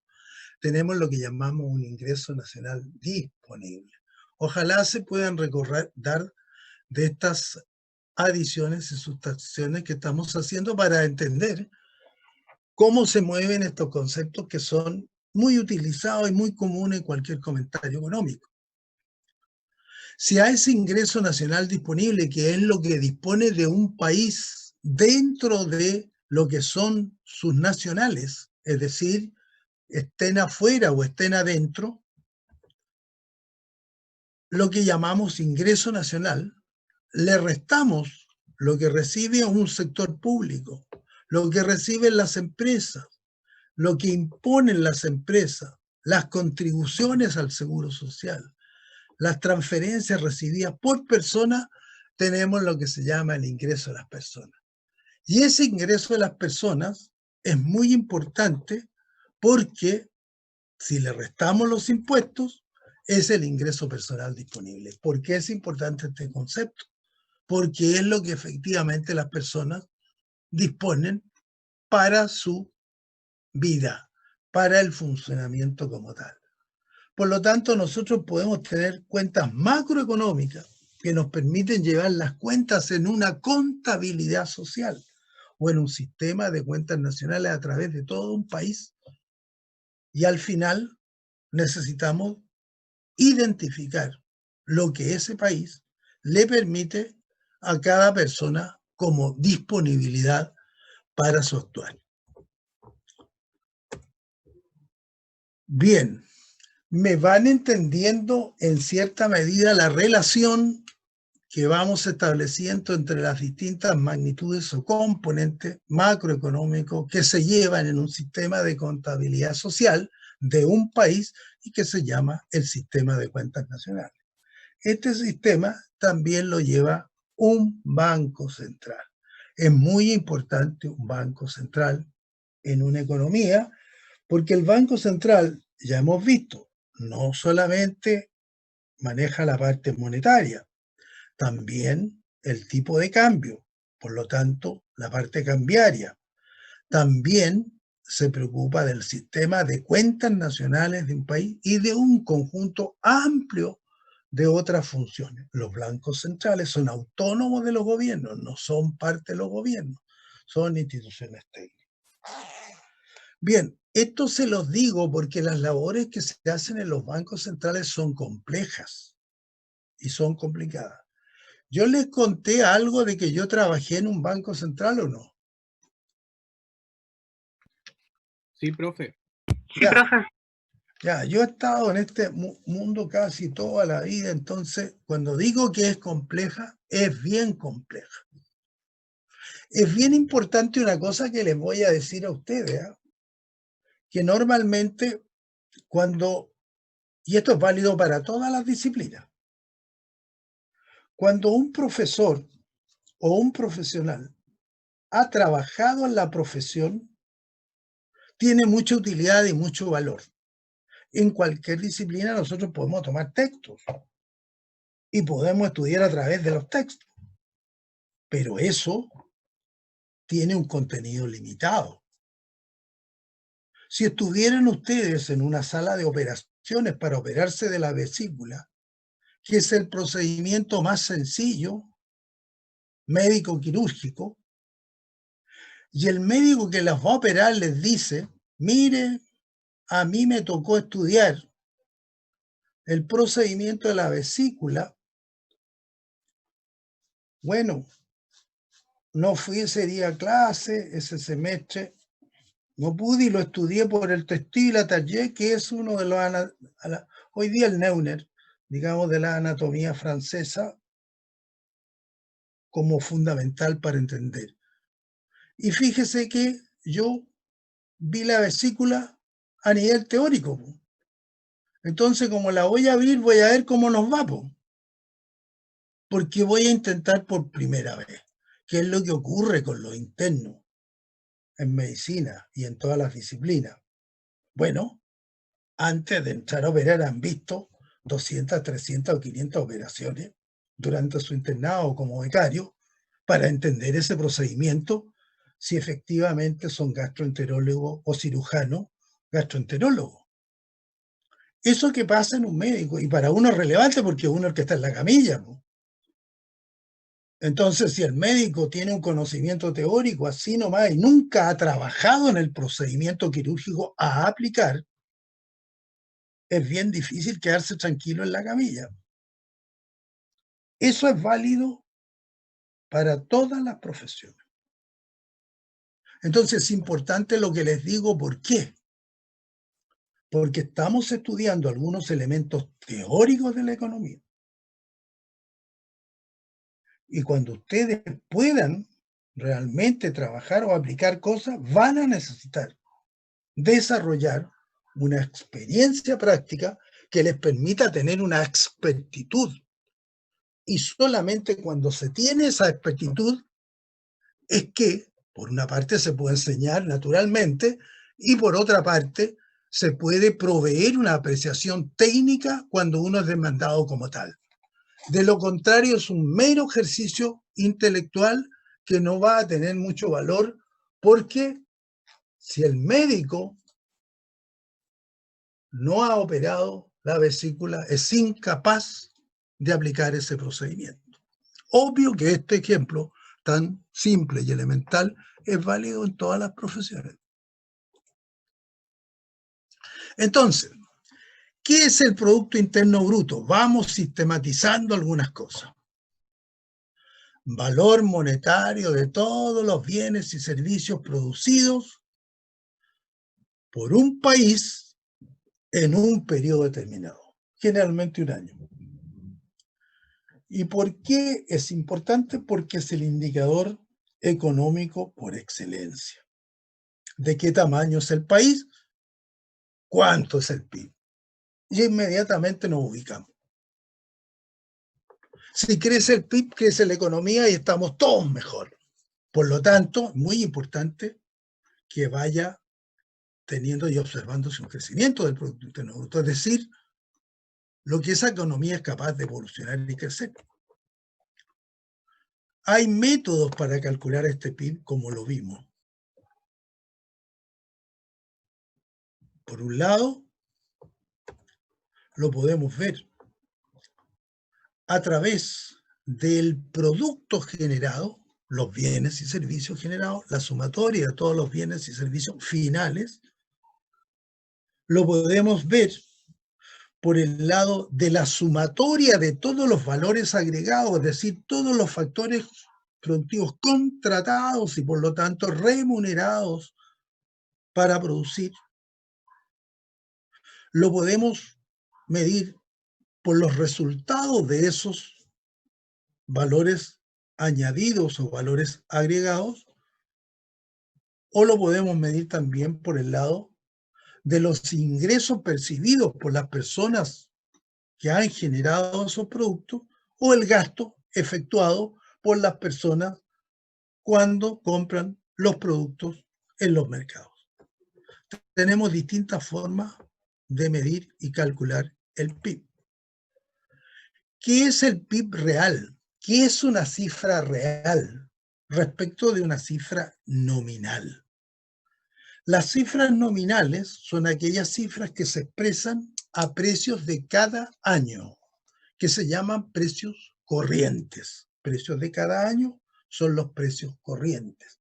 tenemos lo que llamamos un ingreso nacional disponible. Ojalá se puedan recordar de estas adiciones y sustracciones que estamos haciendo para entender cómo se mueven estos conceptos que son muy utilizados y muy comunes en cualquier comentario económico. Si a ese ingreso nacional disponible, que es lo que dispone de un país dentro de lo que son sus nacionales, es decir, estén afuera o estén adentro, lo que llamamos ingreso nacional, le restamos lo que recibe un sector público, lo que reciben las empresas, lo que imponen las empresas, las contribuciones al seguro social, las transferencias recibidas por persona, tenemos lo que se llama el ingreso de las personas. Y ese ingreso de las personas es muy importante porque si le restamos los impuestos, es el ingreso personal disponible. ¿Por qué es importante este concepto? Porque es lo que efectivamente las personas disponen para su vida, para el funcionamiento como tal. Por lo tanto, nosotros podemos tener cuentas macroeconómicas que nos permiten llevar las cuentas en una contabilidad social o en un sistema de cuentas nacionales a través de todo un país. Y al final necesitamos identificar lo que ese país le permite a cada persona como disponibilidad para su actuar. Bien, me van entendiendo en cierta medida la relación que vamos estableciendo entre las distintas magnitudes o componentes macroeconómicos que se llevan en un sistema de contabilidad social de un país y que se llama el sistema de cuentas nacionales. Este sistema también lo lleva un banco central. Es muy importante un banco central en una economía porque el Banco Central, ya hemos visto, no solamente maneja la parte monetaria, también el tipo de cambio, por lo tanto, la parte cambiaria. También se preocupa del sistema de cuentas nacionales de un país y de un conjunto amplio de otras funciones. Los bancos centrales son autónomos de los gobiernos, no son parte de los gobiernos, son instituciones técnicas. Bien, esto se los digo porque las labores que se hacen en los bancos centrales son complejas y son complicadas. ¿Yo les conté algo de que yo trabajé en un banco central o no? Sí, profe. Sí, profe. Ya, yo he estado en este mundo casi toda la vida, entonces cuando digo que es compleja, es bien compleja. Es bien importante una cosa que les voy a decir a ustedes, ¿eh? Que normalmente cuando, y esto es válido para todas las disciplinas, cuando un profesor o un profesional ha trabajado en la profesión, tiene mucha utilidad y mucho valor. En cualquier disciplina nosotros podemos tomar textos y podemos estudiar a través de los textos, pero eso tiene un contenido limitado. Si estuvieran ustedes en una sala de operaciones para operarse de la vesícula, que es el procedimiento más sencillo, médico-quirúrgico, y el médico que las va a operar les dice, mire, a mí me tocó estudiar el procedimiento de la vesícula, bueno, no fui ese día a clase, ese semestre, no pude y lo estudié por el Testí y la Target, que es uno de los, hoy día el Neuner, digamos, de la anatomía francesa, como fundamental para entender. Y fíjese que yo vi la vesícula a nivel teórico. Entonces, como la voy a abrir, voy a ver cómo nos va. Porque voy a intentar por primera vez, qué es lo que ocurre con los internos en medicina y en todas las disciplinas. Bueno, antes de entrar a operar han visto 200, 300 o 500 operaciones durante su internado como becario para entender ese procedimiento, si efectivamente son gastroenterólogos o cirujanos gastroenterólogos. Eso que pasa en un médico, y para uno es relevante porque uno es el que está en la camilla, ¿no? Entonces, si el médico tiene un conocimiento teórico así nomás y nunca ha trabajado en el procedimiento quirúrgico a aplicar, es bien difícil quedarse tranquilo en la camilla. Eso es válido para todas las profesiones. Entonces, es importante lo que les digo, ¿por qué? Porque estamos estudiando algunos elementos teóricos de la economía. Y cuando ustedes puedan realmente trabajar o aplicar cosas, van a necesitar desarrollar una experiencia práctica que les permita tener una expertitud. Y solamente cuando se tiene esa expertitud es que, por una parte, se puede enseñar naturalmente y por otra parte, se puede proveer una apreciación técnica cuando uno es demandado como tal. De lo contrario, es un mero ejercicio intelectual que no va a tener mucho valor porque si el médico no ha operado la vesícula, es incapaz de aplicar ese procedimiento. Obvio que este ejemplo tan simple y elemental es válido en todas las profesiones. Entonces, ¿qué es el Producto Interno Bruto? Vamos sistematizando algunas cosas. Valor monetario de todos los bienes y servicios producidos por un país en un periodo determinado, generalmente un año. ¿Y por qué es importante? Porque es el indicador económico por excelencia. ¿De qué tamaño es el país? ¿Cuánto es el PIB? Y inmediatamente nos ubicamos. Si crece el PIB, crece la economía y estamos todos mejor. Por lo tanto, es muy importante que vaya teniendo y observándose un crecimiento del Producto Interno Bruto, es decir, lo que esa economía es capaz de evolucionar y crecer. Hay métodos para calcular este PIB, como lo vimos. Por un lado, lo podemos ver a través del producto generado, los bienes y servicios generados, la sumatoria de todos los bienes y servicios finales, lo podemos ver por el lado de la sumatoria de todos los valores agregados, es decir, todos los factores productivos contratados y por lo tanto remunerados para producir. lo podemos medir por los resultados de esos valores añadidos o valores agregados, o lo podemos medir también por el lado de los ingresos percibidos por las personas que han generado esos productos o el gasto efectuado por las personas cuando compran los productos en los mercados. Tenemos distintas formas de medir y calcular el PIB. ¿Qué es el PIB real? ¿Qué es una cifra real respecto de una cifra nominal? Las cifras nominales son aquellas cifras que se expresan a precios de cada año, que se llaman precios corrientes. Precios de cada año son los precios corrientes.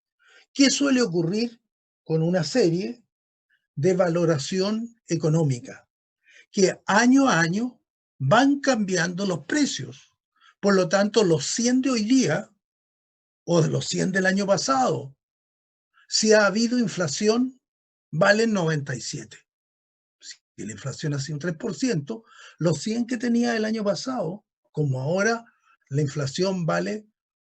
¿Qué suele ocurrir con una serie de valoración económica? Que año a año van cambiando los precios. Por lo tanto, los 100 de hoy día o de los 100 del año pasado, si ha habido inflación, valen 97. Si la inflación ha sido un 3%, los 100 que tenía el año pasado, como ahora la inflación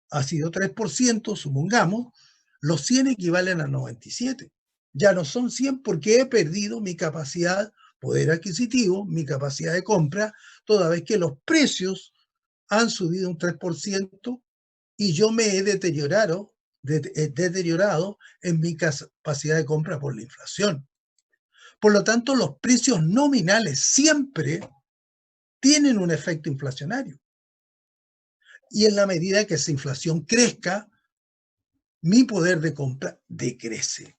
ha sido 3%, supongamos, los 100 equivalen a 97. Ya no son 100 porque he perdido mi capacidad, poder adquisitivo, mi capacidad de compra, toda vez que los precios han subido un 3% y yo me he deteriorado en mi capacidad de compra por la inflación. Por lo tanto, los precios nominales siempre tienen un efecto inflacionario. Y en la medida que esa inflación crezca, mi poder de compra decrece.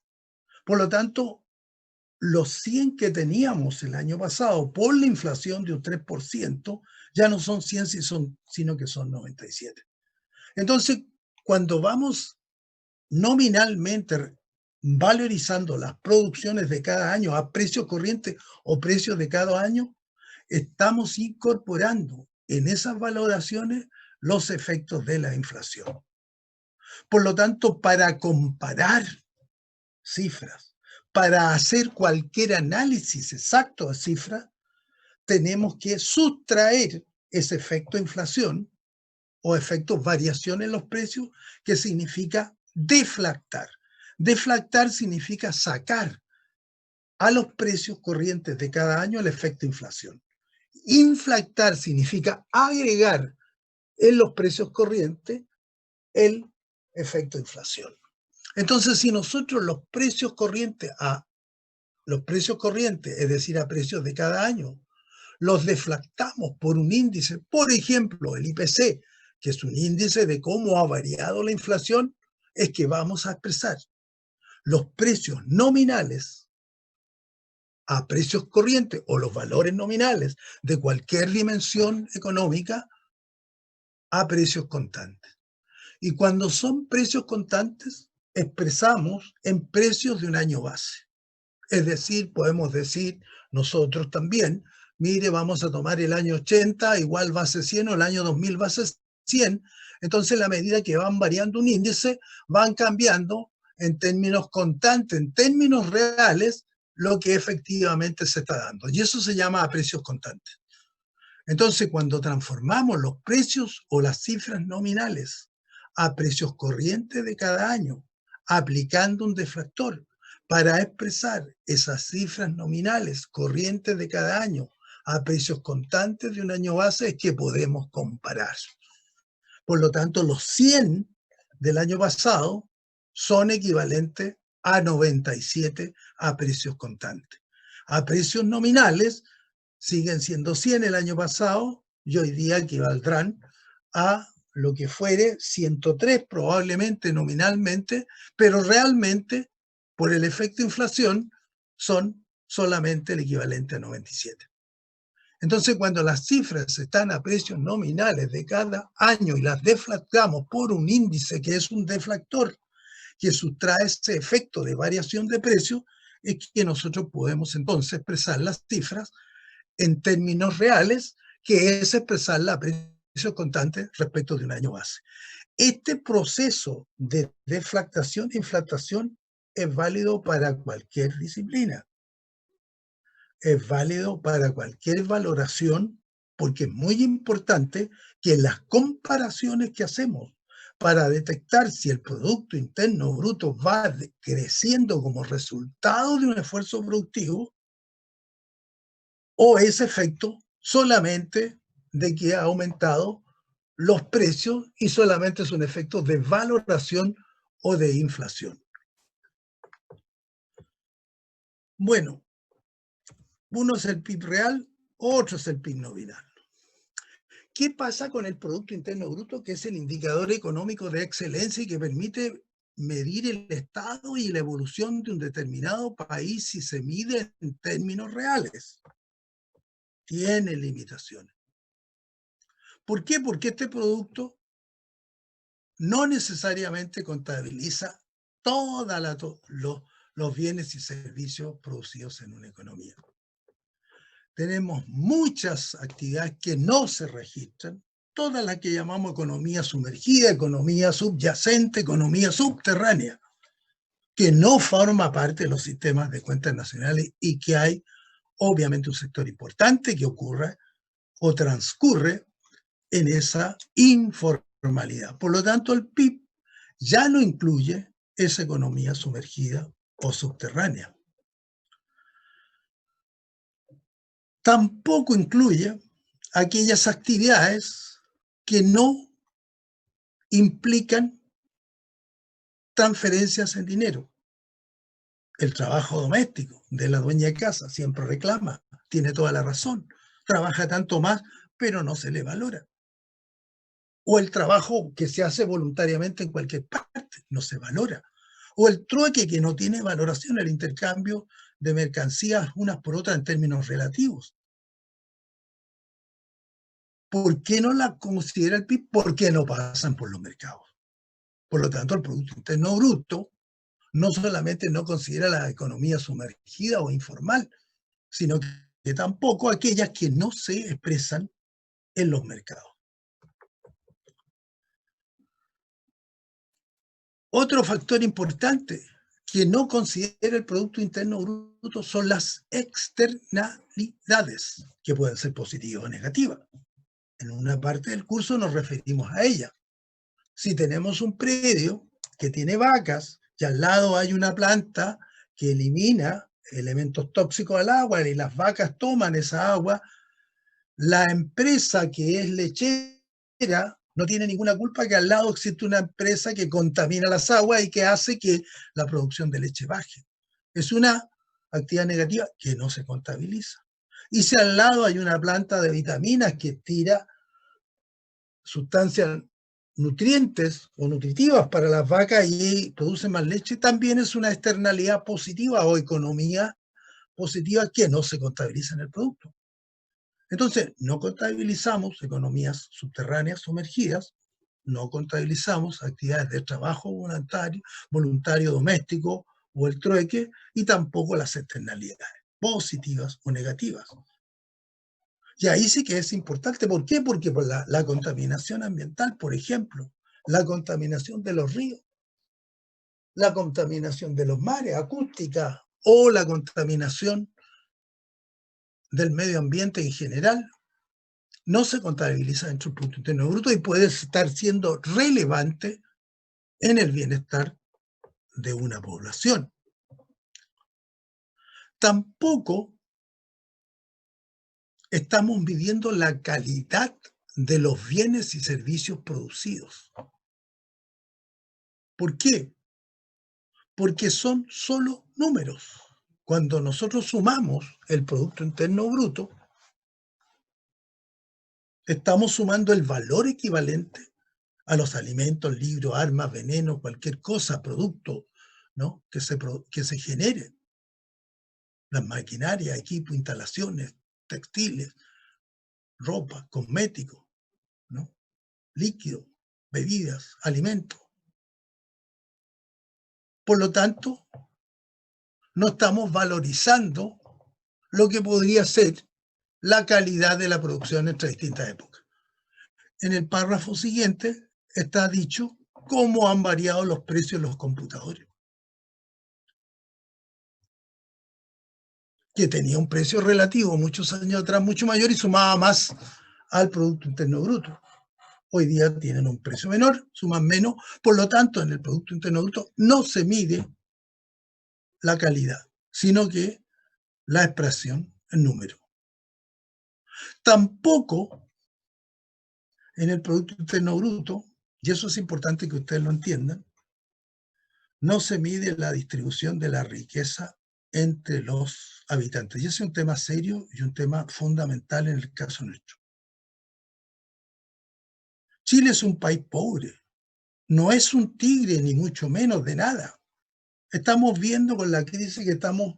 Por lo tanto, los 100 que teníamos el año pasado por la inflación de un 3%, ya no son 100, sino que son 97. Entonces, cuando vamos nominalmente valorizando las producciones de cada año a precios corrientes o precios de cada año, estamos incorporando en esas valoraciones los efectos de la inflación. Por lo tanto, para comparar cifras, para hacer cualquier análisis exacto de cifras, tenemos que sustraer ese efecto inflación o efecto variación en los precios, que significa deflactar. Deflactar significa sacar a los precios corrientes de cada año el efecto inflación. Inflactar significa agregar en los precios corrientes el efecto inflación. Entonces, si nosotros los precios corrientes, es decir, a precios de cada año, los deflactamos por un índice, por ejemplo, el IPC, que es un índice de cómo ha variado la inflación, es que vamos a expresar los precios nominales a precios corrientes o los valores nominales de cualquier dimensión económica a precios constantes. Y cuando son precios constantes, expresamos en precios de un año base. Es decir, podemos decir nosotros también, mire, vamos a tomar el año 80 igual base 100 o el año 2000 base 100. Entonces, a medida que van variando un índice, van cambiando en términos constantes, en términos reales, lo que efectivamente se está dando. Y eso se llama a precios constantes. Entonces, cuando transformamos los precios o las cifras nominales a precios corrientes de cada año, aplicando un deflactor para expresar esas cifras nominales corrientes de cada año a precios constantes de un año base, es que podemos comparar. Por lo tanto, los 100 del año pasado son equivalentes a 97 a precios constantes. A precios nominales siguen siendo 100 el año pasado y hoy día equivaldrán a lo que fuere 103 probablemente nominalmente, pero realmente por el efecto inflación son solamente el equivalente a 97. Entonces, cuando las cifras están a precios nominales de cada año y las deflactamos por un índice que es un deflactor, que sustrae ese efecto de variación de precio, es que nosotros podemos entonces expresar las cifras en términos reales, que es expresarla a precios constantes respecto de un año base. Este proceso de deflactación e inflación es válido para cualquier disciplina. es válido para cualquier valoración, porque es muy importante que las comparaciones que hacemos para detectar si el Producto Interno Bruto va creciendo como resultado de un esfuerzo productivo o es efecto solamente de que ha aumentado los precios y solamente es un efecto de valoración o de inflación. Bueno, uno es el PIB real, otro es el PIB nominal. ¿Qué pasa con el Producto Interno Bruto, que es el indicador económico de excelencia y que permite medir el estado y la evolución de un determinado país si se mide en términos reales? Tiene limitaciones. ¿Por qué? Porque este producto no necesariamente contabiliza todos los bienes y servicios producidos en una economía. Tenemos muchas actividades que no se registran, todas las que llamamos economía sumergida, economía subyacente, economía subterránea, que no forma parte de los sistemas de cuentas nacionales y que hay obviamente un sector importante que ocurre o transcurre en esa informalidad. Por lo tanto, el PIB ya no incluye esa economía sumergida o subterránea. Tampoco incluye aquellas actividades que no implican transferencias en dinero. El trabajo doméstico de la dueña de casa siempre reclama, tiene toda la razón, trabaja tanto más, pero no se le valora. O el trabajo que se hace voluntariamente en cualquier parte, no se valora. O el trueque que no tiene valoración, el intercambio de mercancías unas por otras en términos relativos. ¿Por qué no la considera el PIB? Porque no pasan por los mercados. Por lo tanto, el Producto Interno Bruto no solamente no considera la economía sumergida o informal, sino que tampoco aquellas que no se expresan en los mercados. Otro factor importante que no considera el Producto Interno Bruto son las externalidades, que pueden ser positivas o negativas. En una parte del curso nos referimos a ellas. Si tenemos un predio que tiene vacas y al lado hay una planta que elimina elementos tóxicos al agua y las vacas toman esa agua, la empresa que es lechera no tiene ninguna culpa que al lado existe una empresa que contamina las aguas y que hace que la producción de leche baje. Es una actividad negativa que no se contabiliza. Y si al lado hay una planta de vitaminas que tira sustancias nutrientes o nutritivas para las vacas y produce más leche, también es una externalidad positiva o economía positiva que no se contabiliza en el producto. Entonces, no contabilizamos economías subterráneas sumergidas, no contabilizamos actividades de trabajo voluntario doméstico o el trueque, y tampoco las externalidades positivas o negativas. Y ahí sí que es importante. ¿Por qué? Porque por la contaminación ambiental, por ejemplo, la contaminación de los ríos, la contaminación de los mares, acústica, o la contaminación del medio ambiente en general, no se contabiliza dentro del Producto Interno Bruto y puede estar siendo relevante en el bienestar de una población. Tampoco estamos midiendo la calidad de los bienes y servicios producidos. ¿Por qué? Porque son solo números. Cuando nosotros sumamos el Producto Interno Bruto, estamos sumando el valor equivalente a los alimentos, libros, armas, veneno, cualquier cosa, producto, ¿no? que se genere. Las maquinarias, equipos, instalaciones, textiles, ropa, cosméticos, ¿no? Líquidos, bebidas, alimentos. Por lo tanto, no estamos valorizando lo que podría ser la calidad de la producción entre distintas épocas. En el párrafo siguiente está dicho cómo han variado los precios de los computadores. que tenía un precio relativo muchos años atrás mucho mayor y sumaba más al Producto Interno Bruto. Hoy día tienen un precio menor, suman menos, por lo tanto en el Producto Interno Bruto no se mide la calidad, sino que la expresión en número. Tampoco en el Producto Interno Bruto, y eso es importante que ustedes lo entiendan, no se mide la distribución de la riqueza entre los habitantes. Y ese es un tema serio y un tema fundamental en el caso nuestro. Chile es un país pobre, no es un tigre ni mucho menos de nada. Estamos viendo con la crisis que estamos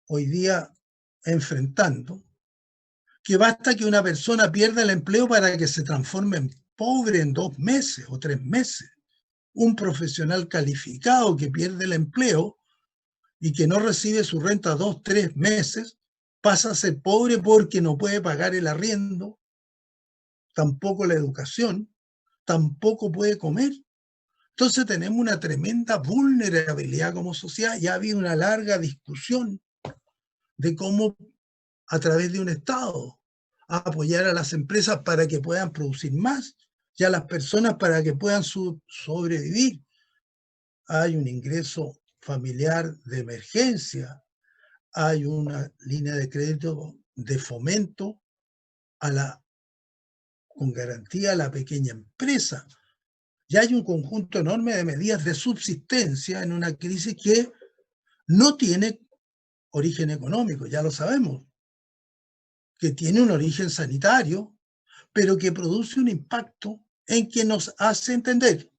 hoy día enfrentando, que basta que una persona pierda el empleo para que se transforme en pobre en 2 meses o 3 meses. Un profesional calificado que pierde el empleo y que no recibe su renta 2, 3 meses, pasa a ser pobre porque no puede pagar el arriendo, tampoco la educación, tampoco puede comer. Entonces tenemos una tremenda vulnerabilidad como sociedad. Ya ha habido una larga discusión de cómo a través de un Estado apoyar a las empresas para que puedan producir más y a las personas para que puedan sobrevivir. Hay un ingreso familiar de emergencia, hay una línea de crédito de fomento con garantía a la pequeña empresa. Y hay un conjunto enorme de medidas de subsistencia en una crisis que no tiene origen económico, ya lo sabemos, que tiene un origen sanitario, pero que produce un impacto en que nos hace entender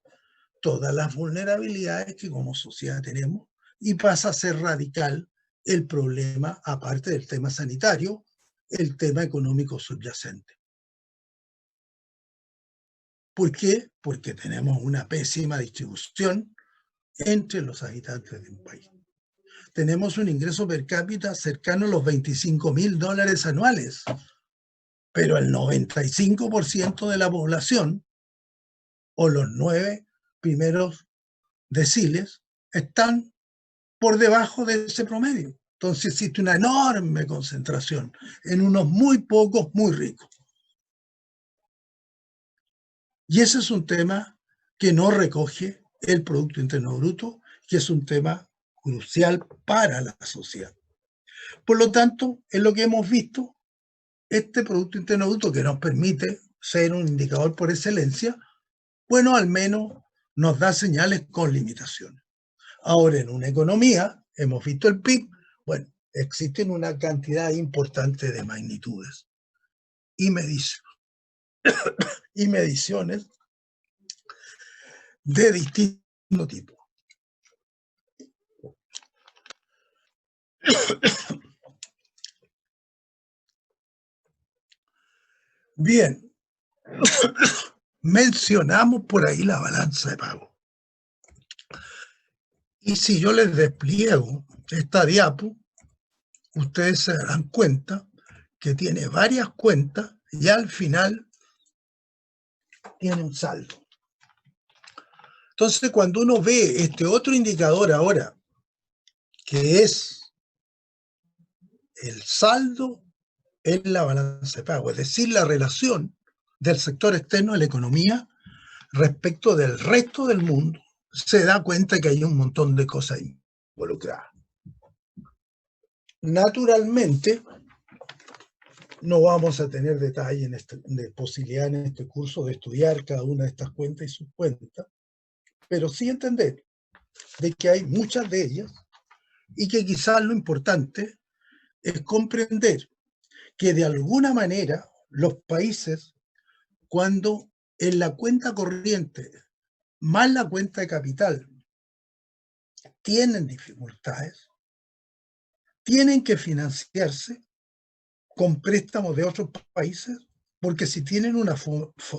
todas las vulnerabilidades que como sociedad tenemos y pasa a ser radical el problema, aparte del tema sanitario, el tema económico subyacente. ¿Por qué? Porque tenemos una pésima distribución entre los habitantes de un país. Tenemos un ingreso per cápita cercano a los $25.000 anuales, pero el 95% de la población, o los 9 primeros deciles, están por debajo de ese promedio. Entonces existe una enorme concentración en unos muy pocos, muy ricos. Y ese es un tema que no recoge el Producto Interno Bruto, que es un tema crucial para la sociedad. Por lo tanto, es lo que hemos visto, este Producto Interno Bruto que nos permite ser un indicador por excelencia, bueno, al menos nos da señales con limitaciones. Ahora, en una economía, hemos visto el PIB, bueno, existen una cantidad importante de magnitudes y mediciones de distinto tipo. Bien, mencionamos por ahí la balanza de pago. Y si yo les despliego esta diapo, ustedes se darán cuenta que tiene varias cuentas y al final tiene un saldo. Entonces, cuando uno ve este otro indicador ahora, que es el saldo en la balanza de pago, es decir, la relación del sector externo de la economía respecto del resto del mundo, se da cuenta que hay un montón de cosas involucradas. Naturalmente, no vamos a tener detalle de posibilidad en este curso de estudiar cada una de estas cuentas y sus cuentas, pero sí entender de que hay muchas de ellas y que quizás lo importante es comprender que de alguna manera los países, cuando en la cuenta corriente más la cuenta de capital tienen dificultades, tienen que financiarse con préstamos de otros países, porque si tienen una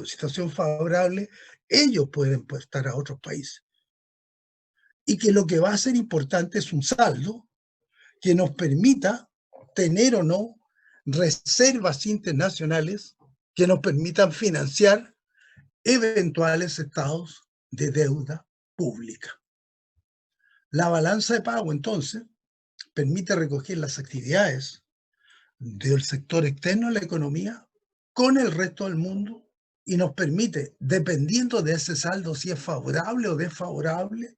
situación favorable, ellos pueden prestar a otros países. Y que lo que va a ser importante es un saldo que nos permita tener o no reservas internacionales que nos permitan financiar eventuales estados de deuda pública. La balanza de pago, entonces, permite recoger las actividades del sector externo a la economía con el resto del mundo y nos permite, dependiendo de ese saldo, si es favorable o desfavorable,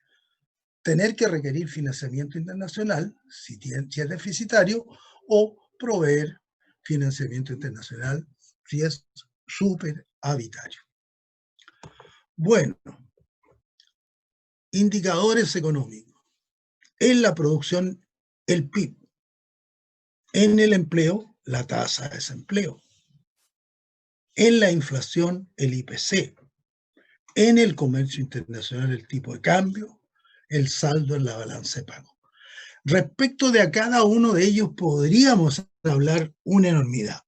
tener que requerir financiamiento internacional, si es deficitario, o proveer financiamiento internacional, si es superavitario. Bueno, indicadores económicos. En la producción, el PIB. En el empleo, la tasa de desempleo. En la inflación, el IPC. En el comercio internacional, el tipo de cambio, el saldo en la balanza de pago. Respecto de a cada uno de ellos podríamos hablar una enormidad.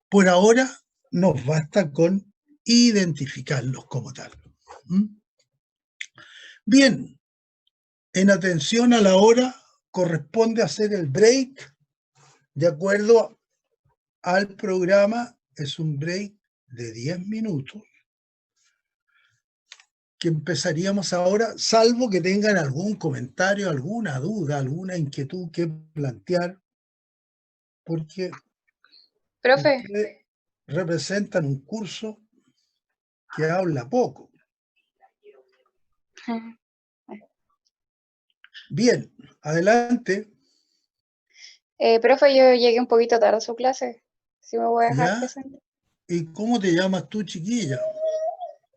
Por ahora nos basta con identificarlos como tal. Bien, en atención a la hora corresponde hacer el break de acuerdo al programa. Es un break de 10 minutos que empezaríamos ahora, salvo que tengan algún comentario, alguna duda, alguna inquietud que plantear, porque Profe, ustedes representan un curso que habla poco. Bien, adelante. profe, yo llegué un poquito tarde a su clase. ¿Sí me voy a dejar ¿Ya? presente? ¿Y cómo te llamas tú, chiquilla?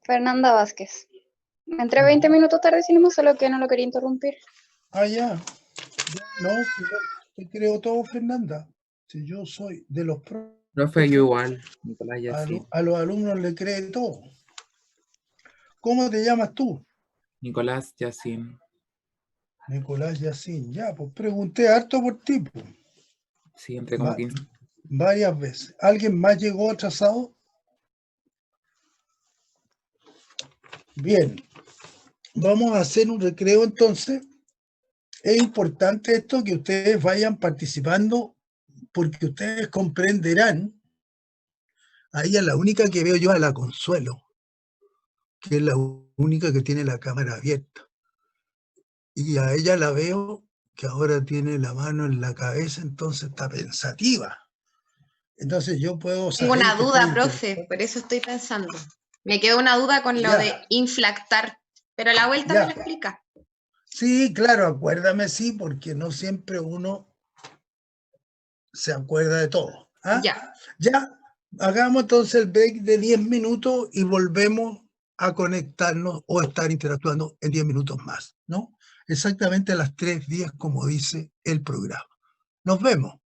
Fernanda Vázquez. Entré 20 minutos tarde, si no, solo que no lo quería interrumpir. Ah, ya. No, si yo te creo todo, Fernanda. Si yo soy de los Profe, yo igual, Nicolás Yacine. a los alumnos le cree todo. ¿Cómo te llamas tú? Nicolás Yacine. Nicolás Yacine. Ya, pues pregunté harto por ti, pues, Sí, entre como 15. varias veces. ¿Alguien más llegó atrasado? Bien, vamos a hacer un recreo entonces. Es importante esto que ustedes vayan participando porque ustedes comprenderán. Ahí es la única que veo yo a la Consuelo, que es la única que tiene la cámara abierta. Y a ella la veo que ahora tiene la mano en la cabeza, entonces está pensativa. Entonces yo puedo Tengo saber una que duda, está profe, por eso estoy pensando. Me quedó una duda con lo Ya. de inflactar, pero a la vuelta Ya. me lo explica. Sí, claro, acuérdame, sí, porque no siempre uno se acuerda de todo. ¿Ah? Ya. Ya, hagamos entonces el break de 10 minutos y volvemos a conectarnos o estar interactuando en 10 minutos más, ¿no? Exactamente a las 3:10 como dice el programa. Nos vemos.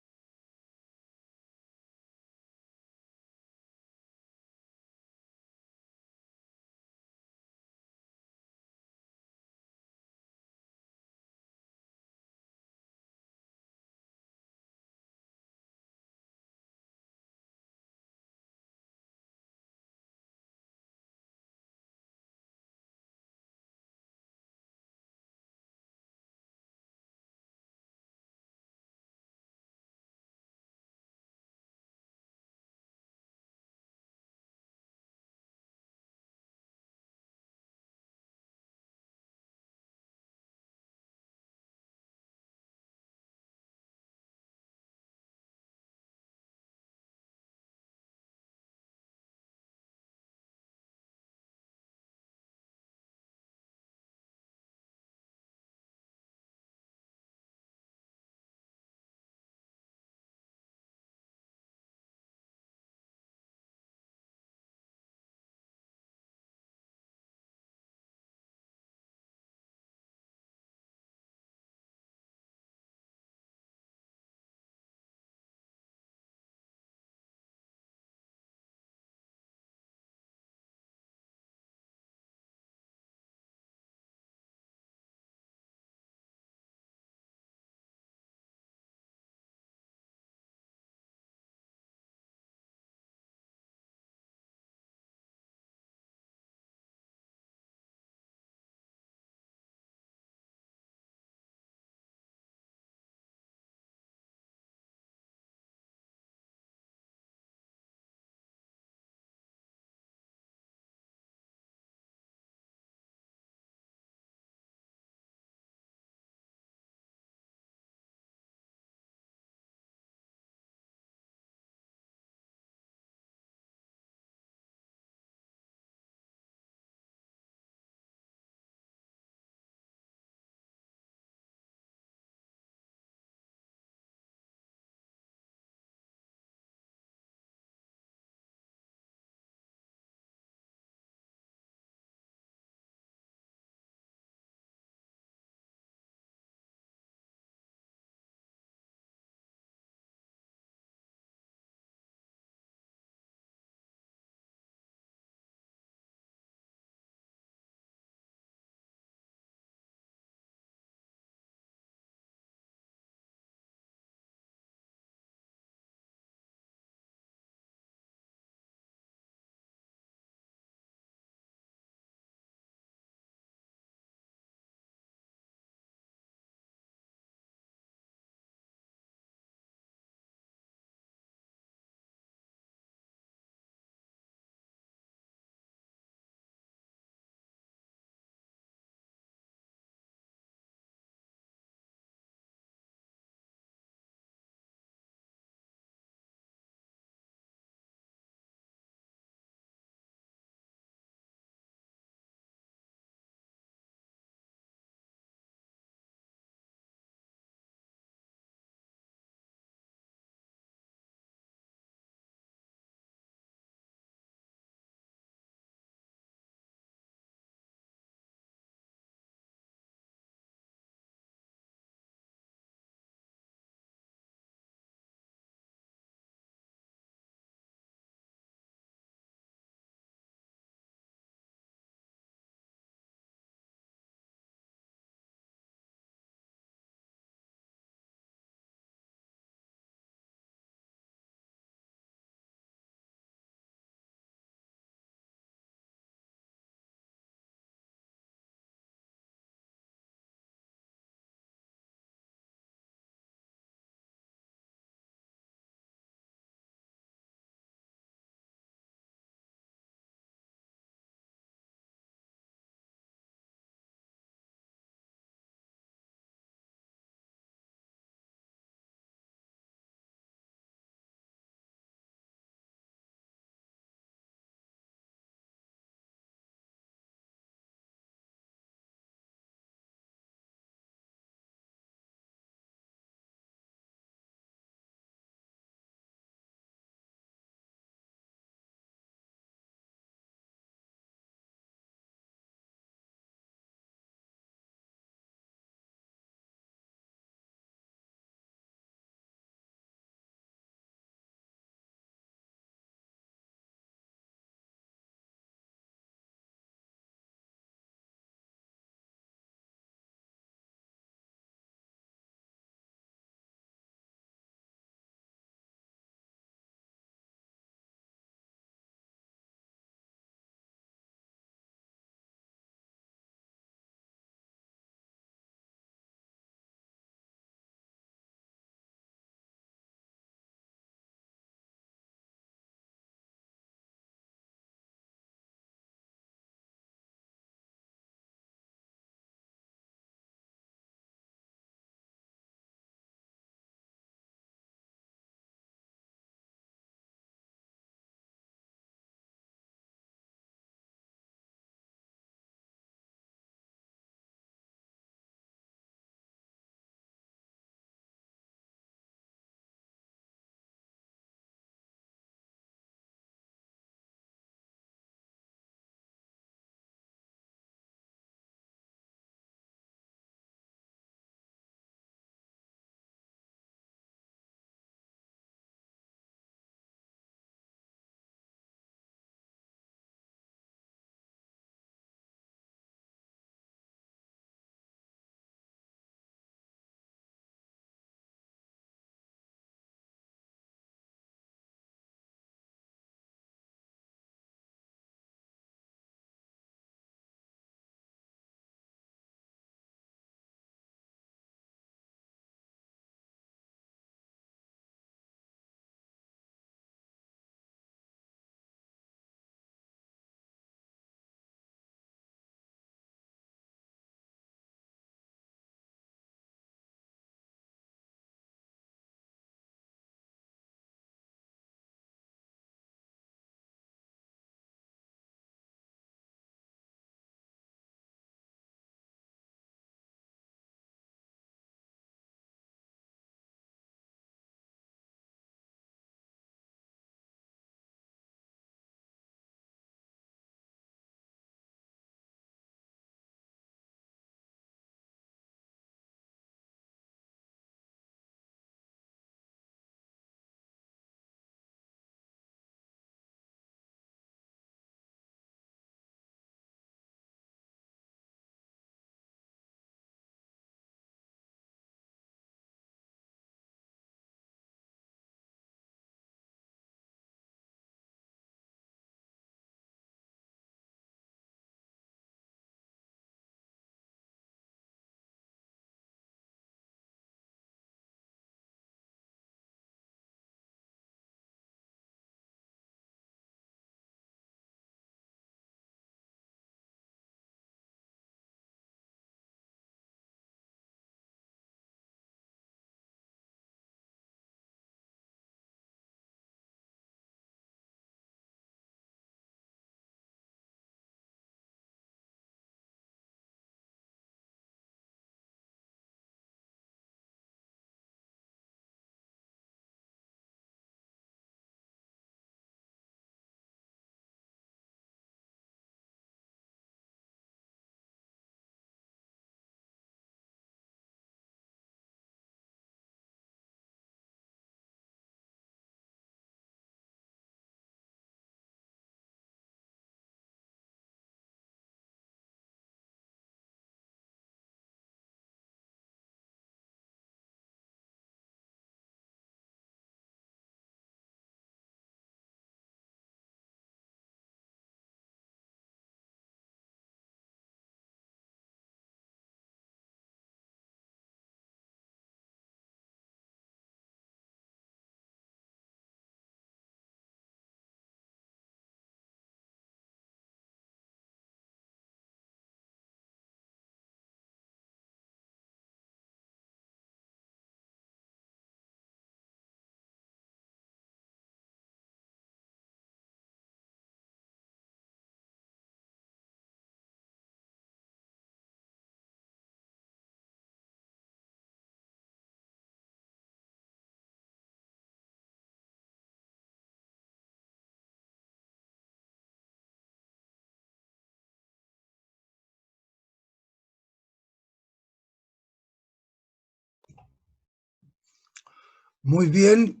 Muy bien.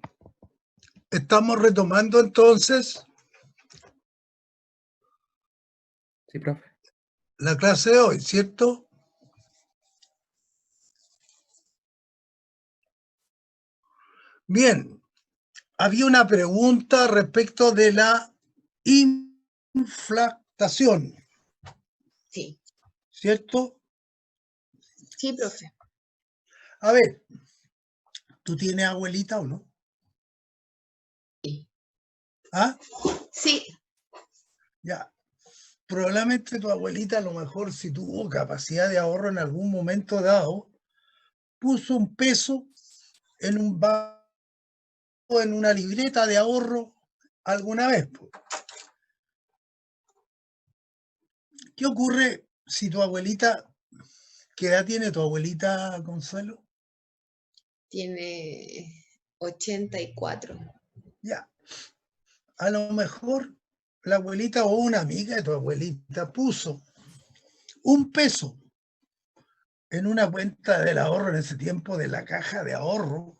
Estamos retomando entonces Sí, profe. la clase de hoy, ¿cierto? Bien. Había una pregunta respecto de la inflación, Sí, ¿cierto? sí, profe. A ver, ¿tú tienes abuelita o no? Sí. ¿Ah? Sí, Ya. Probablemente tu abuelita, a lo mejor, si tuvo capacidad de ahorro en algún momento dado, puso un peso en un banco, en una libreta de ahorro alguna vez. ¿Qué ocurre si tu abuelita, qué edad tiene tu abuelita, Consuelo? tiene 84. Ya. A lo mejor la abuelita o una amiga de tu abuelita puso un peso en una cuenta del ahorro en ese tiempo de la caja de ahorro.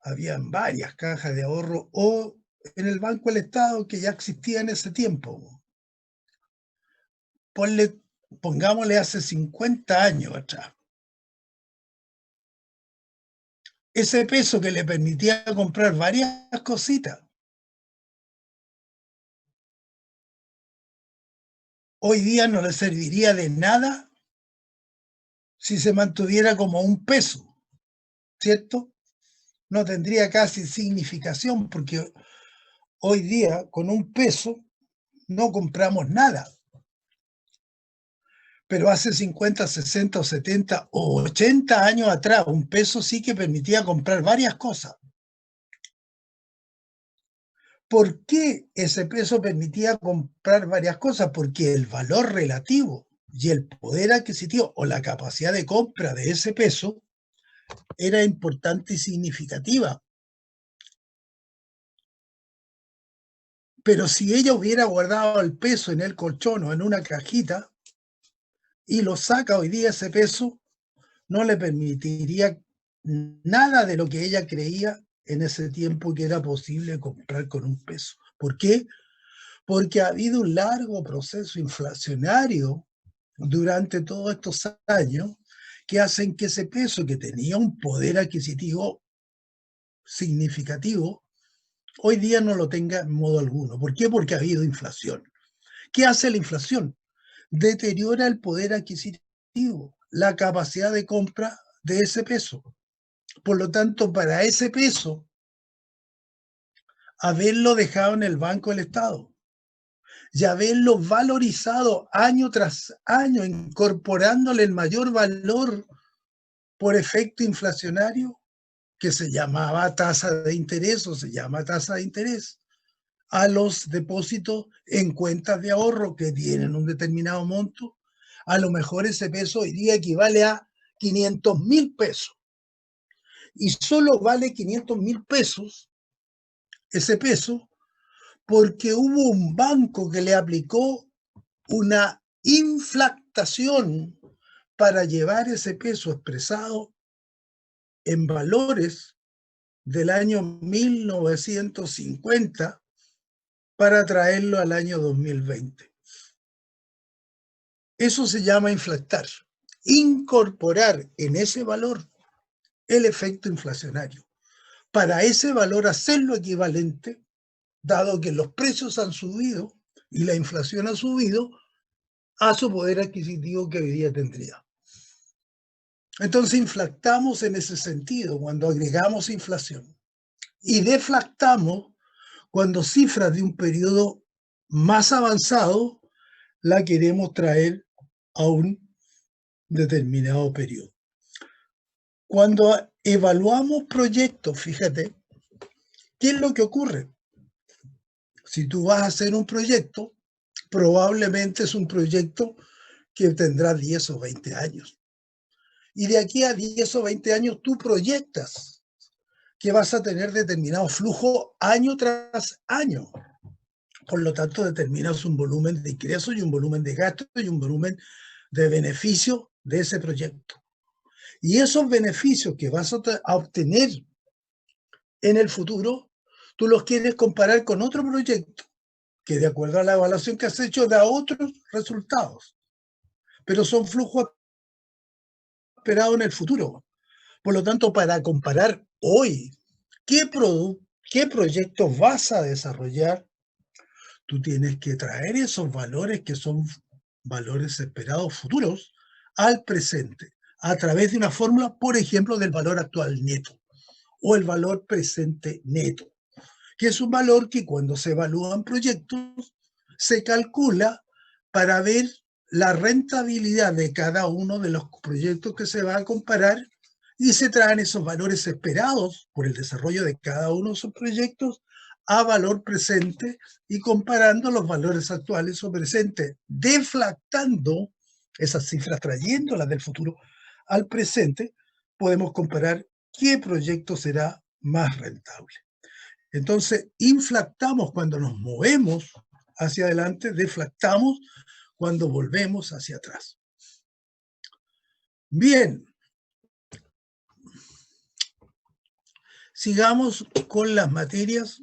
Habían varias cajas de ahorro o en el Banco del Estado que ya existía en ese tiempo. Pongámosle hace 50 años atrás. Ese peso que le permitía comprar varias cositas, hoy día no le serviría de nada si se mantuviera como un peso, ¿cierto? No tendría casi significación porque hoy día con un peso no compramos nada. Pero hace 50, 60 o 70 o 80 años atrás, un peso sí que permitía comprar varias cosas. ¿Por qué ese peso permitía comprar varias cosas? Porque el valor relativo y el poder adquisitivo o la capacidad de compra de ese peso era importante y significativa. Pero si ella hubiera guardado el peso en el colchón o en una cajita y lo saca hoy día ese peso, no le permitiría nada de lo que ella creía en ese tiempo que era posible comprar con un peso. ¿Por qué? Porque ha habido un largo proceso inflacionario durante todos estos años que hacen que ese peso que tenía un poder adquisitivo significativo, hoy día no lo tenga en modo alguno. ¿Por qué? Porque ha habido inflación. ¿Qué hace la inflación? Deteriora el poder adquisitivo, la capacidad de compra de ese peso. Por lo tanto, para ese peso, haberlo dejado en el Banco del Estado y haberlo valorizado año tras año, incorporándole el mayor valor por efecto inflacionario, que se llamaba tasa de interés o se llama tasa de interés, a los depósitos en cuentas de ahorro que tienen un determinado monto, a lo mejor ese peso hoy día equivale a 500.000 pesos. Y solo vale 500.000 pesos ese peso porque hubo un banco que le aplicó una inflación para llevar ese peso expresado en valores del año 1950 para traerlo al año 2020. Eso se llama inflatar, incorporar en ese valor el efecto inflacionario. Para ese valor hacerlo equivalente, dado que los precios han subido y la inflación ha subido, a su poder adquisitivo que hoy día tendría. Entonces inflactamos en ese sentido cuando agregamos inflación y deflactamos cuando cifras de un periodo más avanzado la queremos traer a un determinado periodo. Cuando evaluamos proyectos, fíjate, ¿qué es lo que ocurre? Si tú vas a hacer un proyecto, probablemente es un proyecto que tendrá 10 o 20 años. Y de aquí a 10 o 20 años tú proyectas que vas a tener determinado flujo año tras año. Por lo tanto, determinas un volumen de ingresos y un volumen de gastos y un volumen de beneficio de ese proyecto. Y esos beneficios que vas a obtener en el futuro, tú los quieres comparar con otro proyecto que de acuerdo a la evaluación que has hecho da otros resultados, pero son flujos esperados en el futuro. Por lo tanto, para comparar hoy qué proyectos vas a desarrollar, tú tienes que traer esos valores que son valores esperados futuros al presente, a través de una fórmula, por ejemplo, del valor actual neto o el valor presente neto, que es un valor que cuando se evalúan proyectos se calcula para ver la rentabilidad de cada uno de los proyectos que se va a comparar y se traen esos valores esperados por el desarrollo de cada uno de esos proyectos a valor presente y comparando los valores actuales o presentes, deflactando esas cifras, trayéndolas del futuro al presente, podemos comparar qué proyecto será más rentable. Entonces, inflactamos cuando nos movemos hacia adelante, deflactamos cuando volvemos hacia atrás. Bien. Sigamos con las materias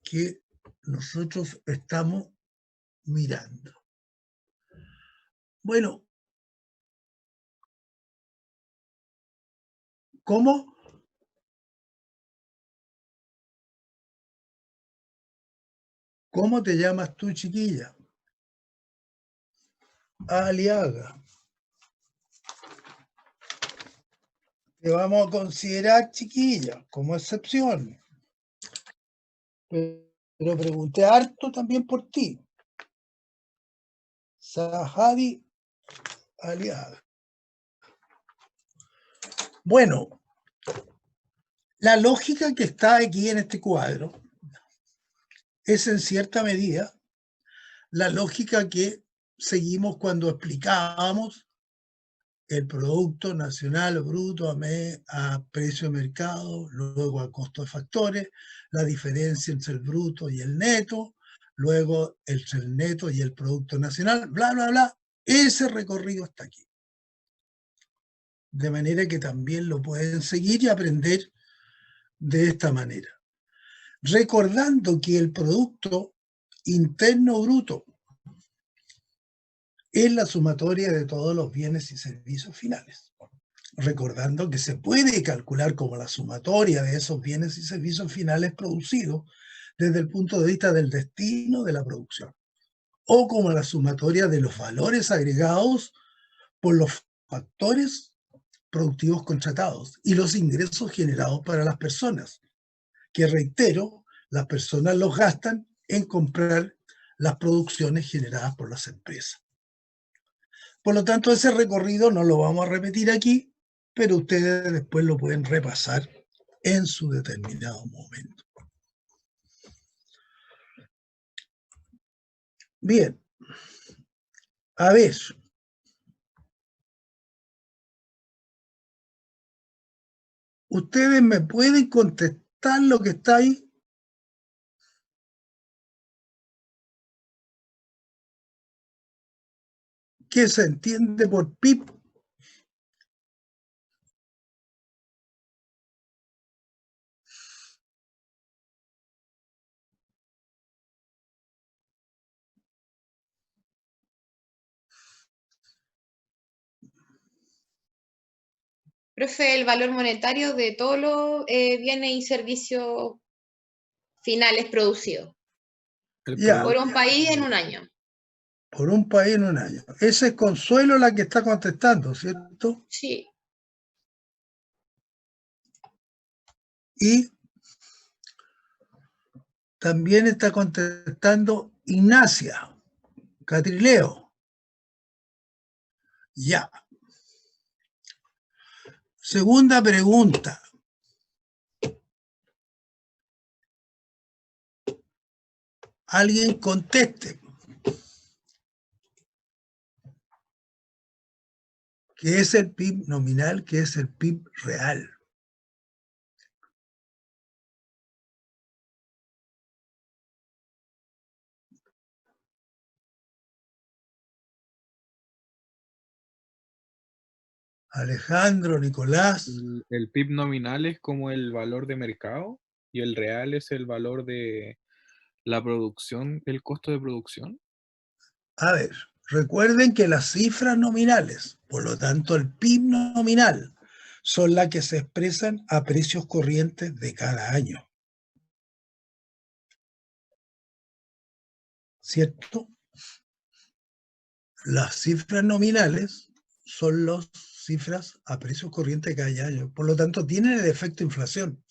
que nosotros estamos mirando. Bueno, ¿cómo? ¿Cómo te llamas tú, chiquilla? Aliaga. Te vamos a considerar, chiquilla, como excepción. Pero pregunté harto también por ti. Sahadi Aliaga. Bueno, la lógica que está aquí en este cuadro es en cierta medida la lógica que seguimos cuando explicábamos el Producto Nacional Bruto a precio de mercado, luego a costo de factores, la diferencia entre el bruto y el neto, luego entre el neto y el Producto Nacional, bla, bla, bla. Ese recorrido está aquí. De manera que también lo pueden seguir y aprender de esta manera. Recordando que el Producto Interno Bruto es la sumatoria de todos los bienes y servicios finales. Recordando que se puede calcular como la sumatoria de esos bienes y servicios finales producidos desde el punto de vista del destino de la producción, o como la sumatoria de los valores agregados por los factores productivos contratados y los ingresos generados para las personas, que reitero, las personas los gastan en comprar las producciones generadas por las empresas. Por lo tanto, ese recorrido no lo vamos a repetir aquí, pero ustedes después lo pueden repasar en su determinado momento. Bien, a ver. ¿Ustedes me pueden contestar lo que está ahí? ¿Qué se entiende por PIB? Profe, el valor monetario de todos los bienes y servicios finales producidos Ya, por un país en un año. por un país en un año. Esa es Consuelo la que está contestando, ¿cierto? Sí. Y también está contestando Ignacia Catrileo. Ya. Segunda pregunta. Alguien conteste. ¿Qué es el PIB nominal? ¿Qué es el PIB real? Alejandro, Nicolás. El PIB nominal es como el valor de mercado. ¿Y el real es el valor de la producción, el costo de producción? A ver, recuerden que las cifras nominales, por lo tanto el PIB nominal, son las que se expresan a precios corrientes de cada año. ¿Cierto? Las cifras nominales son las cifras a precios corrientes de cada año. Por lo tanto, tienen el efecto inflación.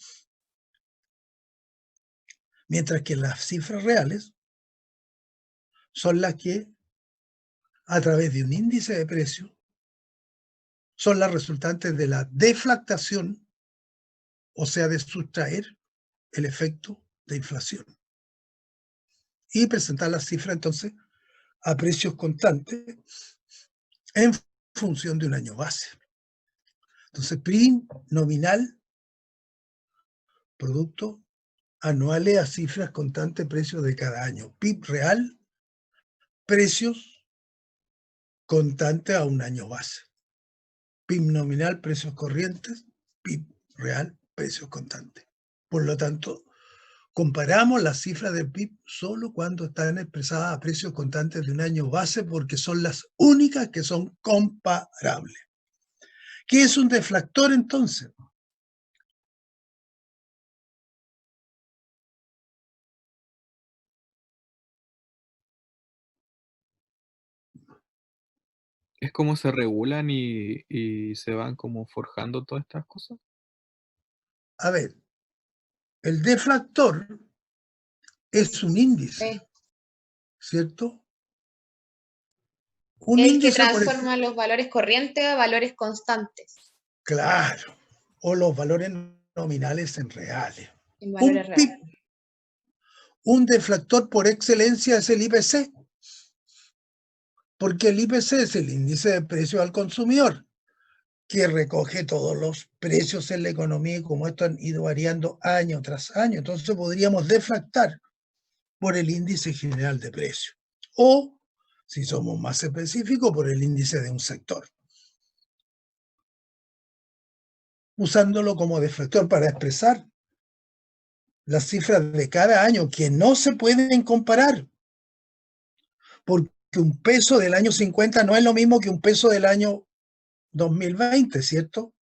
Mientras que las cifras reales son las que, a través de un índice de precios, son las resultantes de la deflactación, o sea, de sustraer el efecto de inflación. Y presentar las cifras, entonces, a precios constantes en función de un año base. Entonces, PIB nominal, producto anuales a cifras constantes, precios de cada año. PIB real, precios constantes a un año base. PIB nominal, precios corrientes, PIB real, precios constantes. Por lo tanto, comparamos las cifras del PIB solo cuando están expresadas a precios constantes de un año base, porque son las únicas que son comparables. ¿Qué es un deflactor entonces? ¿Es como se regulan y se van como forjando todas estas cosas? A ver, el deflactor es un índice, ¿cierto? Un El que índice, por ejemplo, transforma los valores corrientes a valores constantes claro, o los valores nominales en reales. en valores Un PIB, reales. un deflactor por excelencia es el IPC, porque el IPC es el índice de precios al consumidor, que recoge todos los precios en la economía y como esto han ido variando año tras año. Entonces podríamos deflactar por el índice general de precios. O, si somos más específicos, por el índice de un sector. Usándolo como deflactor para expresar las cifras de cada año que no se pueden comparar. Porque un peso del año 50 no es lo mismo que un peso del año 2020, ¿cierto?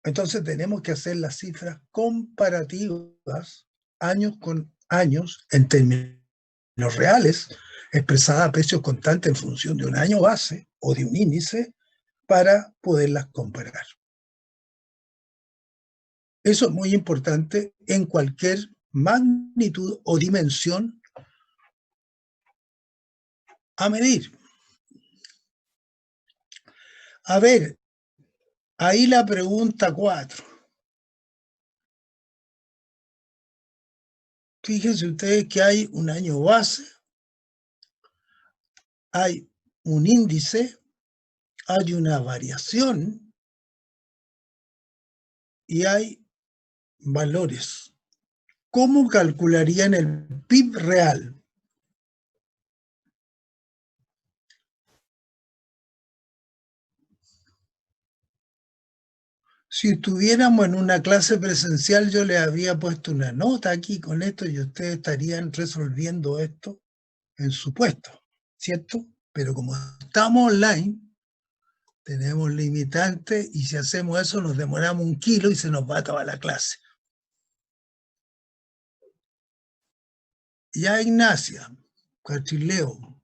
Entonces tenemos que hacer las cifras comparativas años con años en términos reales, expresadas a precios constantes en función de un año base o de un índice para poderlas comparar. Eso es muy importante en cualquier magnitud o dimensión a medir. A ver, ahí la pregunta 4. Fíjense ustedes que hay un año base, hay un índice, hay una variación y hay valores. ¿Cómo calcularían el PIB real? Si estuviéramos en una clase presencial, yo le habría puesto una nota aquí con esto y ustedes estarían resolviendo esto en su puesto, ¿cierto? Pero como estamos online, tenemos limitantes y si hacemos eso nos demoramos 1 kilo y se nos va toda la clase. Ya Ignacia, Cachileo,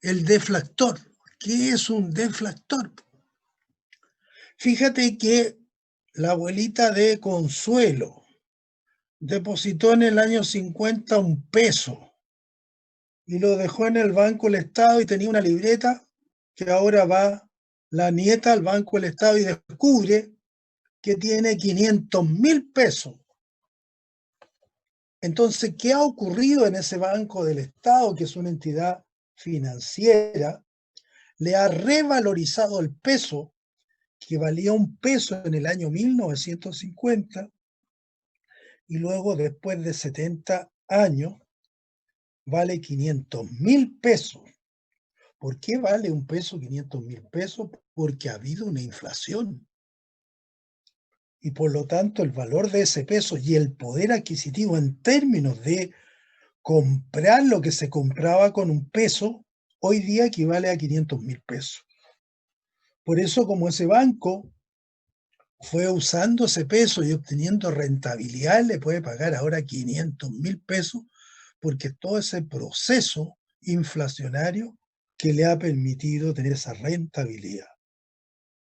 el deflactor. ¿Qué es un deflactor? Fíjate que la abuelita de Consuelo depositó en el año 50 1 peso y lo dejó en el Banco del Estado y tenía una libreta que ahora va la nieta al Banco del Estado y descubre que tiene 500.000 pesos. Entonces, ¿qué ha ocurrido en ese Banco del Estado, que es una entidad financiera? Le ha revalorizado el peso, que valía 1 peso en el año 1950, y luego, después de 70 años, vale 500.000 pesos. ¿Por qué vale 1 peso 500.000 pesos? Porque ha habido una inflación. y por lo tanto el valor de ese peso y el poder adquisitivo en términos de comprar lo que se compraba con un peso, hoy día equivale a 500.000 pesos. Por eso, como ese banco fue usando ese peso y obteniendo rentabilidad, le puede pagar ahora 500.000 pesos, porque todo ese proceso inflacionario que le ha permitido tener esa rentabilidad.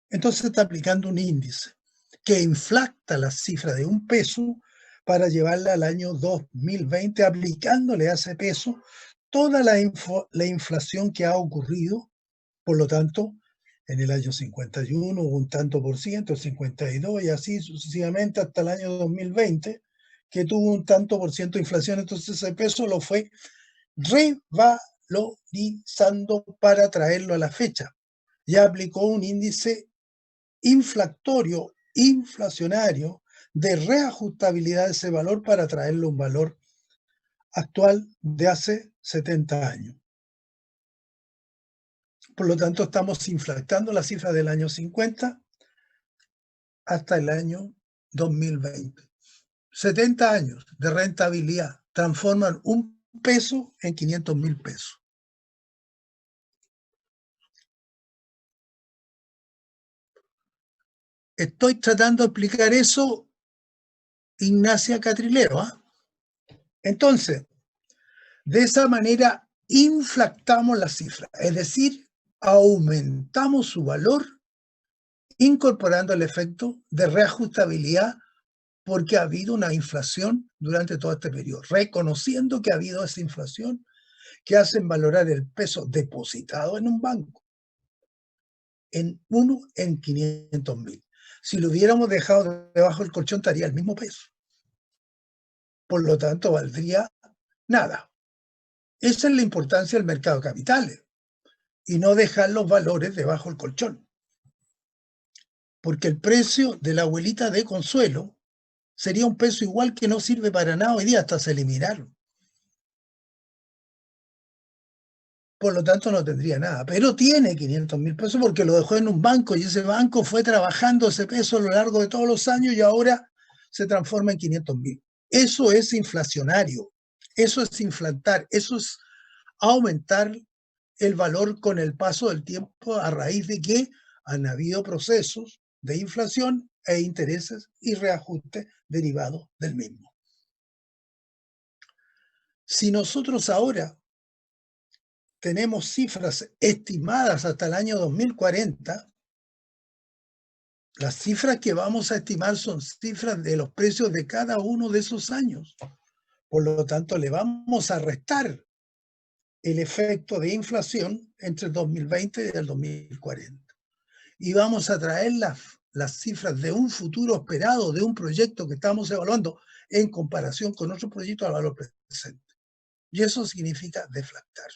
Entonces está aplicando un índice que inflacta la cifra de un peso para llevarla al año 2020, aplicándole a ese peso toda la inflación que ha ocurrido. Por lo tanto, en el año 51 hubo un tanto por ciento, 52 y así sucesivamente hasta el año 2020, que tuvo un tanto por ciento de inflación. Entonces ese peso lo fue revalorizando para traerlo a la fecha. Ya aplicó un índice inflacionario de reajustabilidad de ese valor para traerlo a un valor actual de hace 70 años. Por lo tanto, estamos inflactando la cifra del año 50 hasta el año 2020. 70 años de rentabilidad transforman un peso en 500.000 pesos. Estoy tratando de explicar eso, Ignacia Catrileo, ¿eh? Entonces, de esa manera inflactamos la cifra, es decir, aumentamos su valor incorporando el efecto de reajustabilidad porque ha habido una inflación durante todo este periodo, reconociendo que ha habido esa inflación que hacen valorar el peso depositado en un banco en 500.000. Si lo hubiéramos dejado debajo del colchón, estaría el mismo peso. Por lo tanto, valdría nada. Esa es la importancia del mercado de capitales y no dejar los valores debajo del colchón. Porque el precio de la abuelita de Consuelo sería un peso igual que no sirve para nada hoy día, hasta se eliminaron. Por lo tanto, no tendría nada. Pero tiene 500.000 pesos porque lo dejó en un banco y ese banco fue trabajando ese peso a lo largo de todos los años y ahora se transforma en 500.000. Eso es inflacionario. Eso es inflantar. Eso es aumentar el valor con el paso del tiempo a raíz de que han habido procesos de inflación e intereses y reajuste derivados del mismo. Si nosotros ahora tenemos cifras estimadas hasta el año 2040, las cifras que vamos a estimar son cifras de los precios de cada uno de esos años. Por lo tanto, le vamos a restar el efecto de inflación entre el 2020 y el 2040. Y vamos a traer las cifras de un futuro esperado, de un proyecto que estamos evaluando en comparación con otros proyectos al valor presente. Y eso significa deflactar.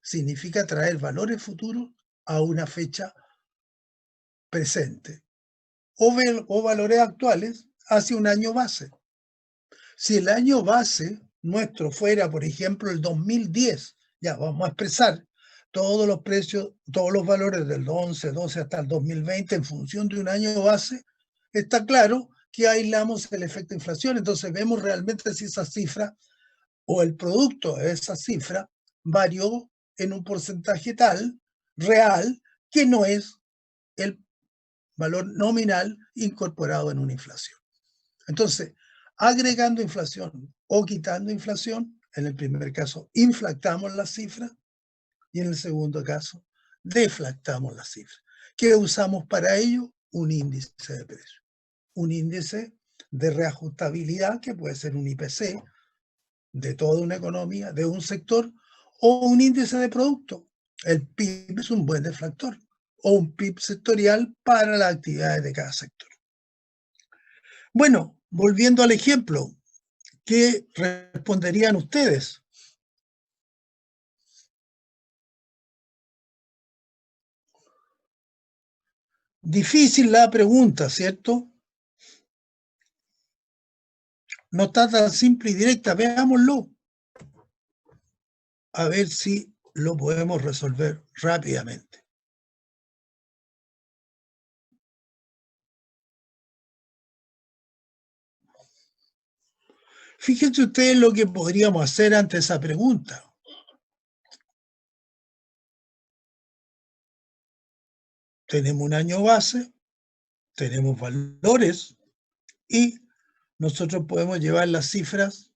Significa traer valores futuros a una fecha presente o valores actuales hacia un año base. Si el año base nuestro fuera, por ejemplo, el 2010, ya vamos a expresar todos los precios, todos los valores del 11, 12 hasta el 2020 en función de un año base, está claro que aislamos el efecto de inflación. Entonces vemos realmente si esa cifra o el producto de esa cifra varió en un porcentaje tal, real, que no es el valor nominal incorporado en una inflación. Entonces, agregando inflación o quitando inflación, en el primer caso inflactamos la cifra y en el segundo caso deflactamos la cifra. ¿Qué usamos para ello? Un índice de precio. Un índice de reajustabilidad que puede ser un IPC de toda una economía, de un sector, o un índice de producto. El PIB es un buen deflactor, o un PIB sectorial para las actividades de cada sector. Bueno, volviendo al ejemplo, ¿qué responderían ustedes? Difícil la pregunta, ¿cierto? No está tan simple y directa, veámoslo. A ver si lo podemos resolver rápidamente. Fíjense ustedes lo que podríamos hacer ante esa pregunta. Tenemos un año base, tenemos valores y nosotros podemos llevar las cifras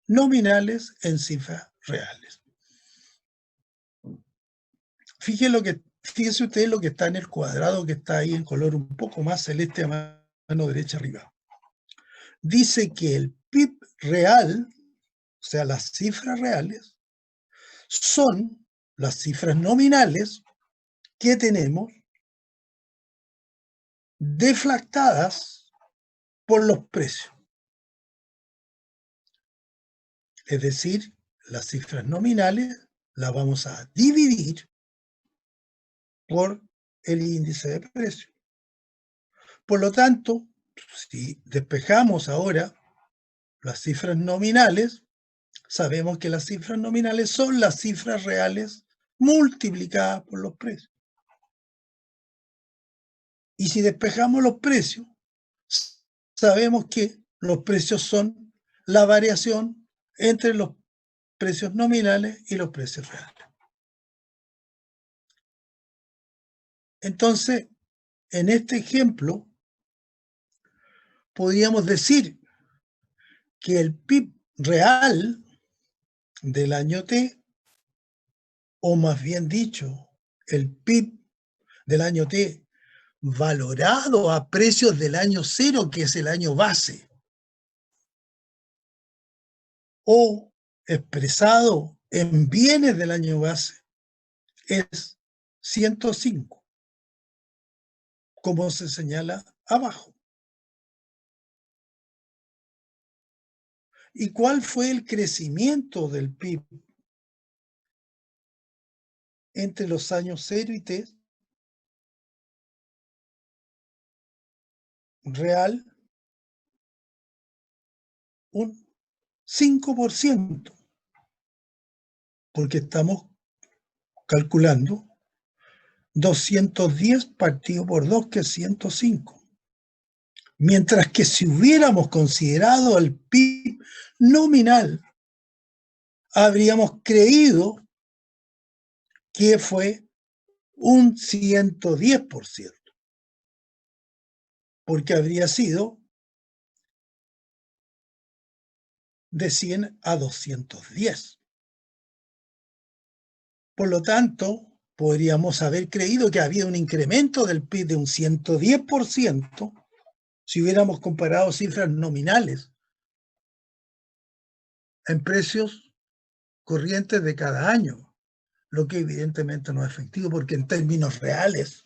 nominales en cifras reales. Fíjense ustedes lo que está en el cuadrado que está ahí en color un poco más celeste a mano derecha arriba. Dice que el PIB real, o sea, las cifras reales, son las cifras nominales que tenemos deflactadas por los precios. Es decir, las cifras nominales las vamos a dividir por el índice de precios. Por lo tanto, si despejamos ahora las cifras nominales, sabemos que las cifras nominales son las cifras reales multiplicadas por los precios. Y si despejamos los precios, sabemos que los precios son la variación entre los precios nominales y los precios reales. Entonces, en este ejemplo, podríamos decir que el PIB real del año T, o más bien dicho, el PIB del año T valorado a precios del año cero, que es el año base, o expresado en bienes del año base, es 105, como se señala abajo. ¿Y cuál fue el crecimiento del PIB entre los años 0 y T? Real, un 5%, porque estamos calculando 210 partido por 2, que es 105. Mientras que si hubiéramos considerado el PIB nominal, habríamos creído que fue un 110%, porque habría sido de 100 a 210. Por lo tanto, podríamos haber creído que había un incremento del PIB de un 110% si hubiéramos comparado cifras nominales en precios corrientes de cada año, lo que evidentemente no es efectivo, porque en términos reales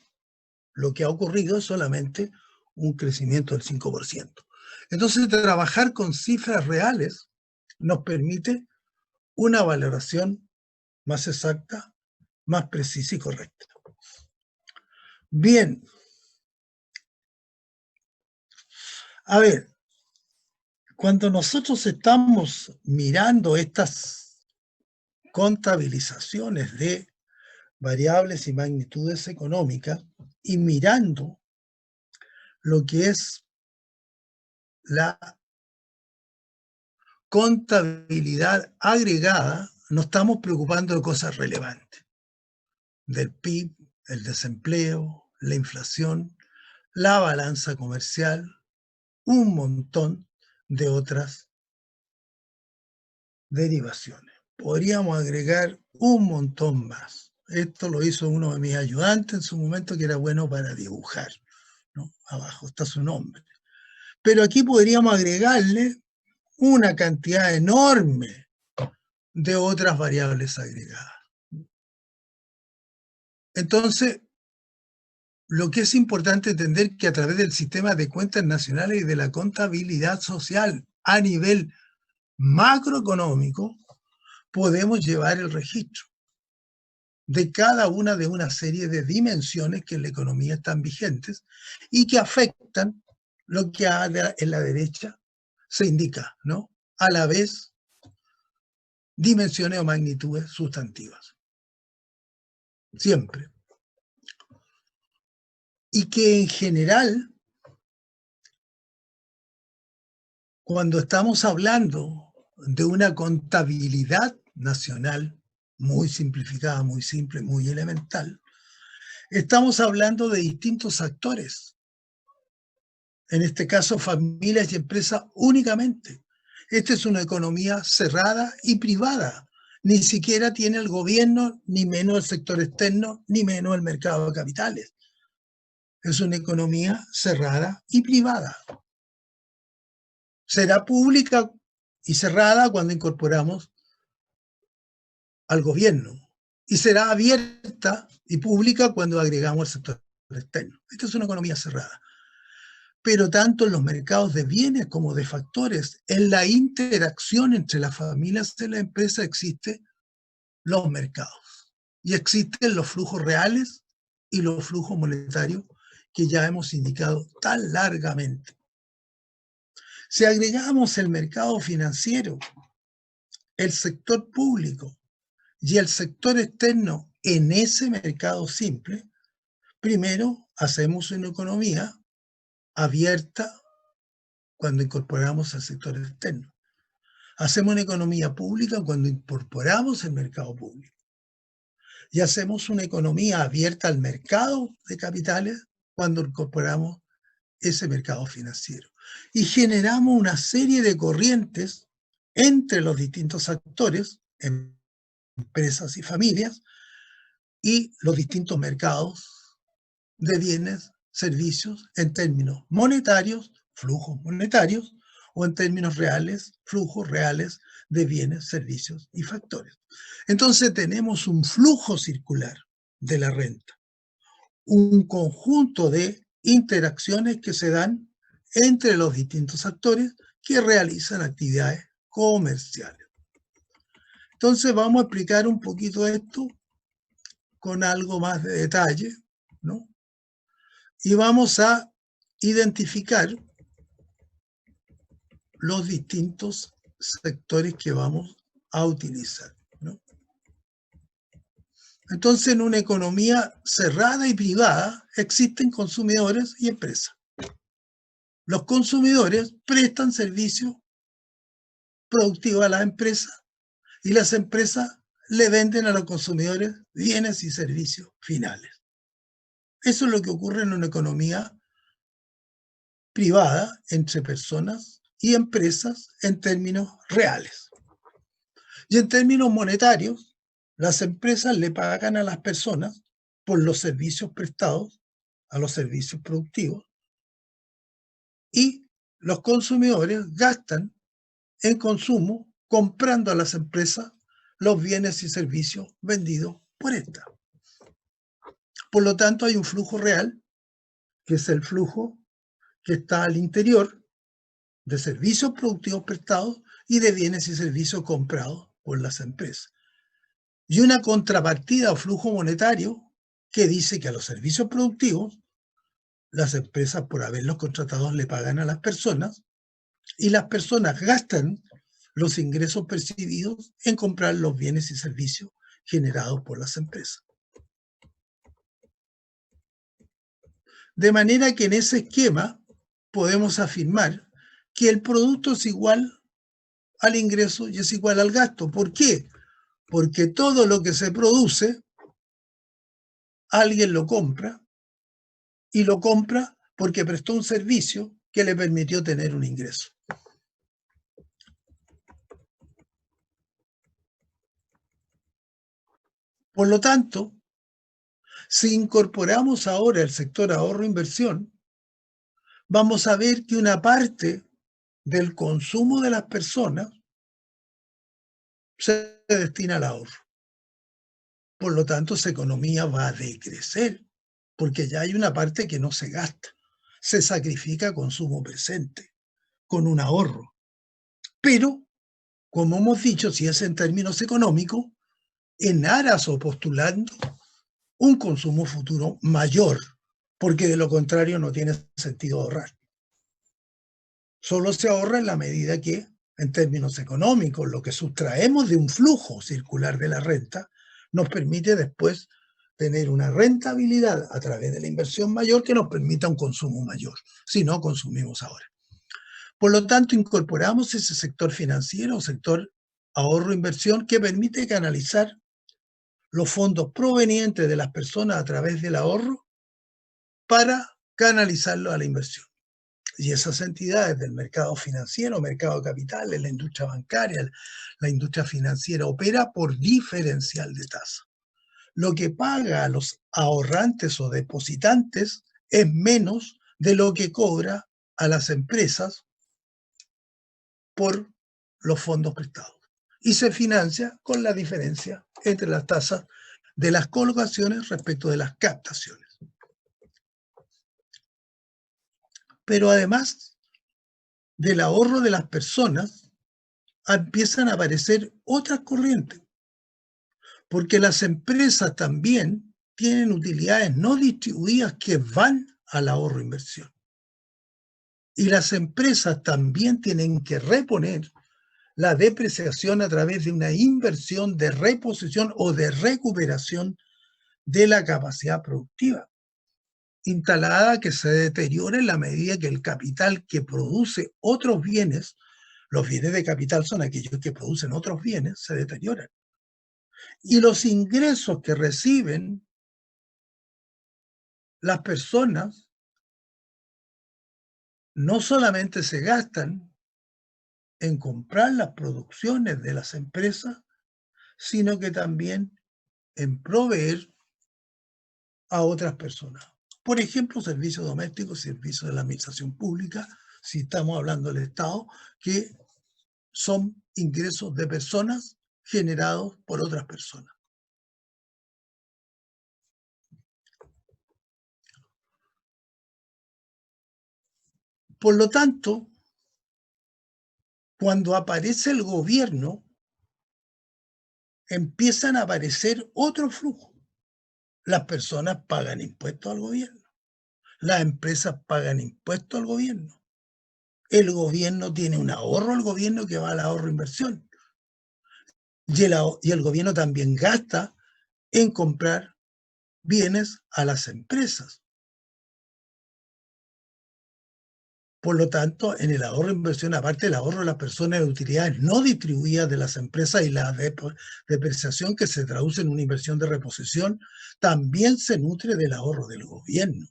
lo que ha ocurrido es solamente un crecimiento del 5%. Entonces, trabajar con cifras reales nos permite una valoración más exacta, más precisa y correcta. Bien. A ver, cuando nosotros estamos mirando estas contabilizaciones de variables y magnitudes económicas y mirando lo que es la contabilidad agregada, nos estamos preocupando de cosas relevantes, del PIB, el desempleo, la inflación, la balanza comercial, un montón de otras derivaciones. Podríamos agregar un montón más. Esto lo hizo uno de mis ayudantes en su momento, que era bueno para dibujar, ¿no? Abajo está su nombre. Pero aquí podríamos agregarle una cantidad enorme de otras variables agregadas. Entonces, lo que es importante entender que a través del sistema de cuentas nacionales y de la contabilidad social a nivel macroeconómico, podemos llevar el registro de cada una de una serie de dimensiones que en la economía están vigentes y que afectan lo que en la derecha se indica, ¿no? A la vez, dimensiones o magnitudes sustantivas. Siempre. Y que en general, cuando estamos hablando de una contabilidad nacional muy simplificada, muy simple, muy elemental, estamos hablando de distintos actores. En este caso, familias y empresas únicamente. Esta es una economía cerrada y privada. Ni siquiera tiene el gobierno, ni menos el sector externo, ni menos el mercado de capitales. Es una economía cerrada y privada. Será pública y cerrada cuando incorporamos al gobierno. Y será abierta y pública cuando agregamos al sector externo. Esta es una economía cerrada. Pero tanto en los mercados de bienes como de factores, en la interacción entre las familias y la empresa existen los mercados. Y existen los flujos reales y los flujos monetarios que ya hemos indicado tan largamente. Si agregamos el mercado financiero, el sector público y el sector externo en ese mercado simple, primero hacemos una economía abierta cuando incorporamos al sector externo. Hacemos una economía pública cuando incorporamos el mercado público. Y hacemos una economía abierta al mercado de capitales cuando incorporamos ese mercado financiero. Y generamos una serie de corrientes entre los distintos actores, empresas y familias, y los distintos mercados de bienes, servicios, en términos monetarios, flujos monetarios, o en términos reales, flujos reales de bienes, servicios y factores. Entonces tenemos un flujo circular de la renta, un conjunto de interacciones que se dan entre los distintos actores que realizan actividades comerciales. Entonces vamos a explicar un poquito esto con algo más de detalle, ¿no? Y vamos a identificar los distintos sectores que vamos a utilizar, ¿no? Entonces, en una economía cerrada y privada existen consumidores y empresas. Los consumidores prestan servicios productivos a las empresas y las empresas le venden a los consumidores bienes y servicios finales. Eso es lo que ocurre en una economía privada entre personas y empresas en términos reales. Y en términos monetarios, las empresas le pagan a las personas por los servicios prestados, a los servicios productivos, y los consumidores gastan en consumo comprando a las empresas los bienes y servicios vendidos por estas. Por lo tanto, hay un flujo real, que es el flujo que está al interior de servicios productivos prestados y de bienes y servicios comprados por las empresas. Y una contrapartida o flujo monetario que dice que a los servicios productivos las empresas, por haberlos contratado, le pagan a las personas y las personas gastan los ingresos percibidos en comprar los bienes y servicios generados por las empresas. De manera que en ese esquema podemos afirmar que el producto es igual al ingreso y es igual al gasto. ¿Por qué? Porque todo lo que se produce, alguien lo compra, y lo compra porque prestó un servicio que le permitió tener un ingreso. Por lo tanto, si incorporamos ahora el sector ahorro-inversión, vamos a ver que una parte del consumo de las personas se destina al ahorro. Por lo tanto, esa economía va a decrecer, porque ya hay una parte que no se gasta. Se sacrifica consumo presente, con un ahorro. Pero, como hemos dicho, si es en términos económicos, en aras o postulando un consumo futuro mayor, porque de lo contrario no tiene sentido ahorrar. Solo se ahorra en la medida que, en términos económicos, lo que sustraemos de un flujo circular de la renta nos permite después tener una rentabilidad a través de la inversión mayor que nos permita un consumo mayor, si no consumimos ahora. Por lo tanto, incorporamos ese sector financiero, sector ahorro-inversión, que permite canalizar los fondos provenientes de las personas a través del ahorro para canalizarlo a la inversión. Y esas entidades del mercado financiero, mercado de capitales, la industria bancaria, la industria financiera, opera por diferencial de tasa. Lo que paga a los ahorrantes o depositantes es menos de lo que cobra a las empresas por los fondos prestados. Y se financia con la diferencia entre las tasas de las colocaciones respecto de las captaciones. Pero además del ahorro de las personas, empiezan a aparecer otras corrientes, porque las empresas también tienen utilidades no distribuidas que van al ahorro-inversión. Y las empresas también tienen que reponer la depreciación a través de una inversión de reposición o de recuperación de la capacidad productiva instalada, que se deteriora en la medida que el capital que produce otros bienes, los bienes de capital son aquellos que producen otros bienes, se deterioran. Y los ingresos que reciben las personas no solamente se gastan en comprar las producciones de las empresas, sino que también en proveer a otras personas. Por ejemplo, servicios domésticos, servicios de la administración pública, si estamos hablando del Estado, que son ingresos de personas generados por otras personas. Por lo tanto, cuando aparece el gobierno, empiezan a aparecer otros flujos. Las personas pagan impuestos al gobierno. Las empresas pagan impuestos al gobierno. El gobierno tiene un ahorro, el gobierno que va al ahorro-inversión. Y el gobierno también gasta en comprar bienes a las empresas. Por lo tanto, en el ahorro-inversión, aparte del ahorro de las personas de utilidades no distribuidas de las empresas y la depreciación que se traduce en una inversión de reposición, también se nutre del ahorro del gobierno.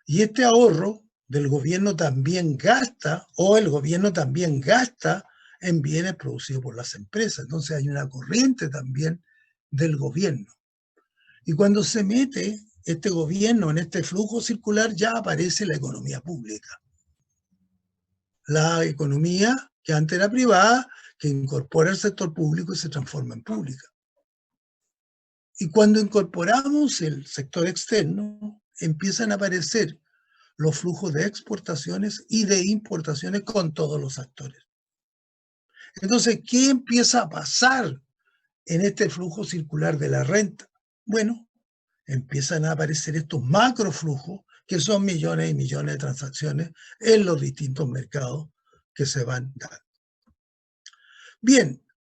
Y este ahorro del gobierno también gasta, o el gobierno también gasta en bienes producidos por las empresas. Entonces hay una corriente también del gobierno. Y cuando se mete este gobierno en este flujo circular, ya aparece la economía pública. La economía que antes era privada, que incorpora el sector público y se transforma en pública. Y cuando incorporamos el sector externo, empiezan a aparecer los flujos de exportaciones y de importaciones con todos los actores. Entonces, ¿qué empieza a pasar en este flujo circular de la renta? Bueno, empiezan a aparecer estos macroflujos, que son millones y millones de transacciones en los distintos mercados que se van dando. Bien,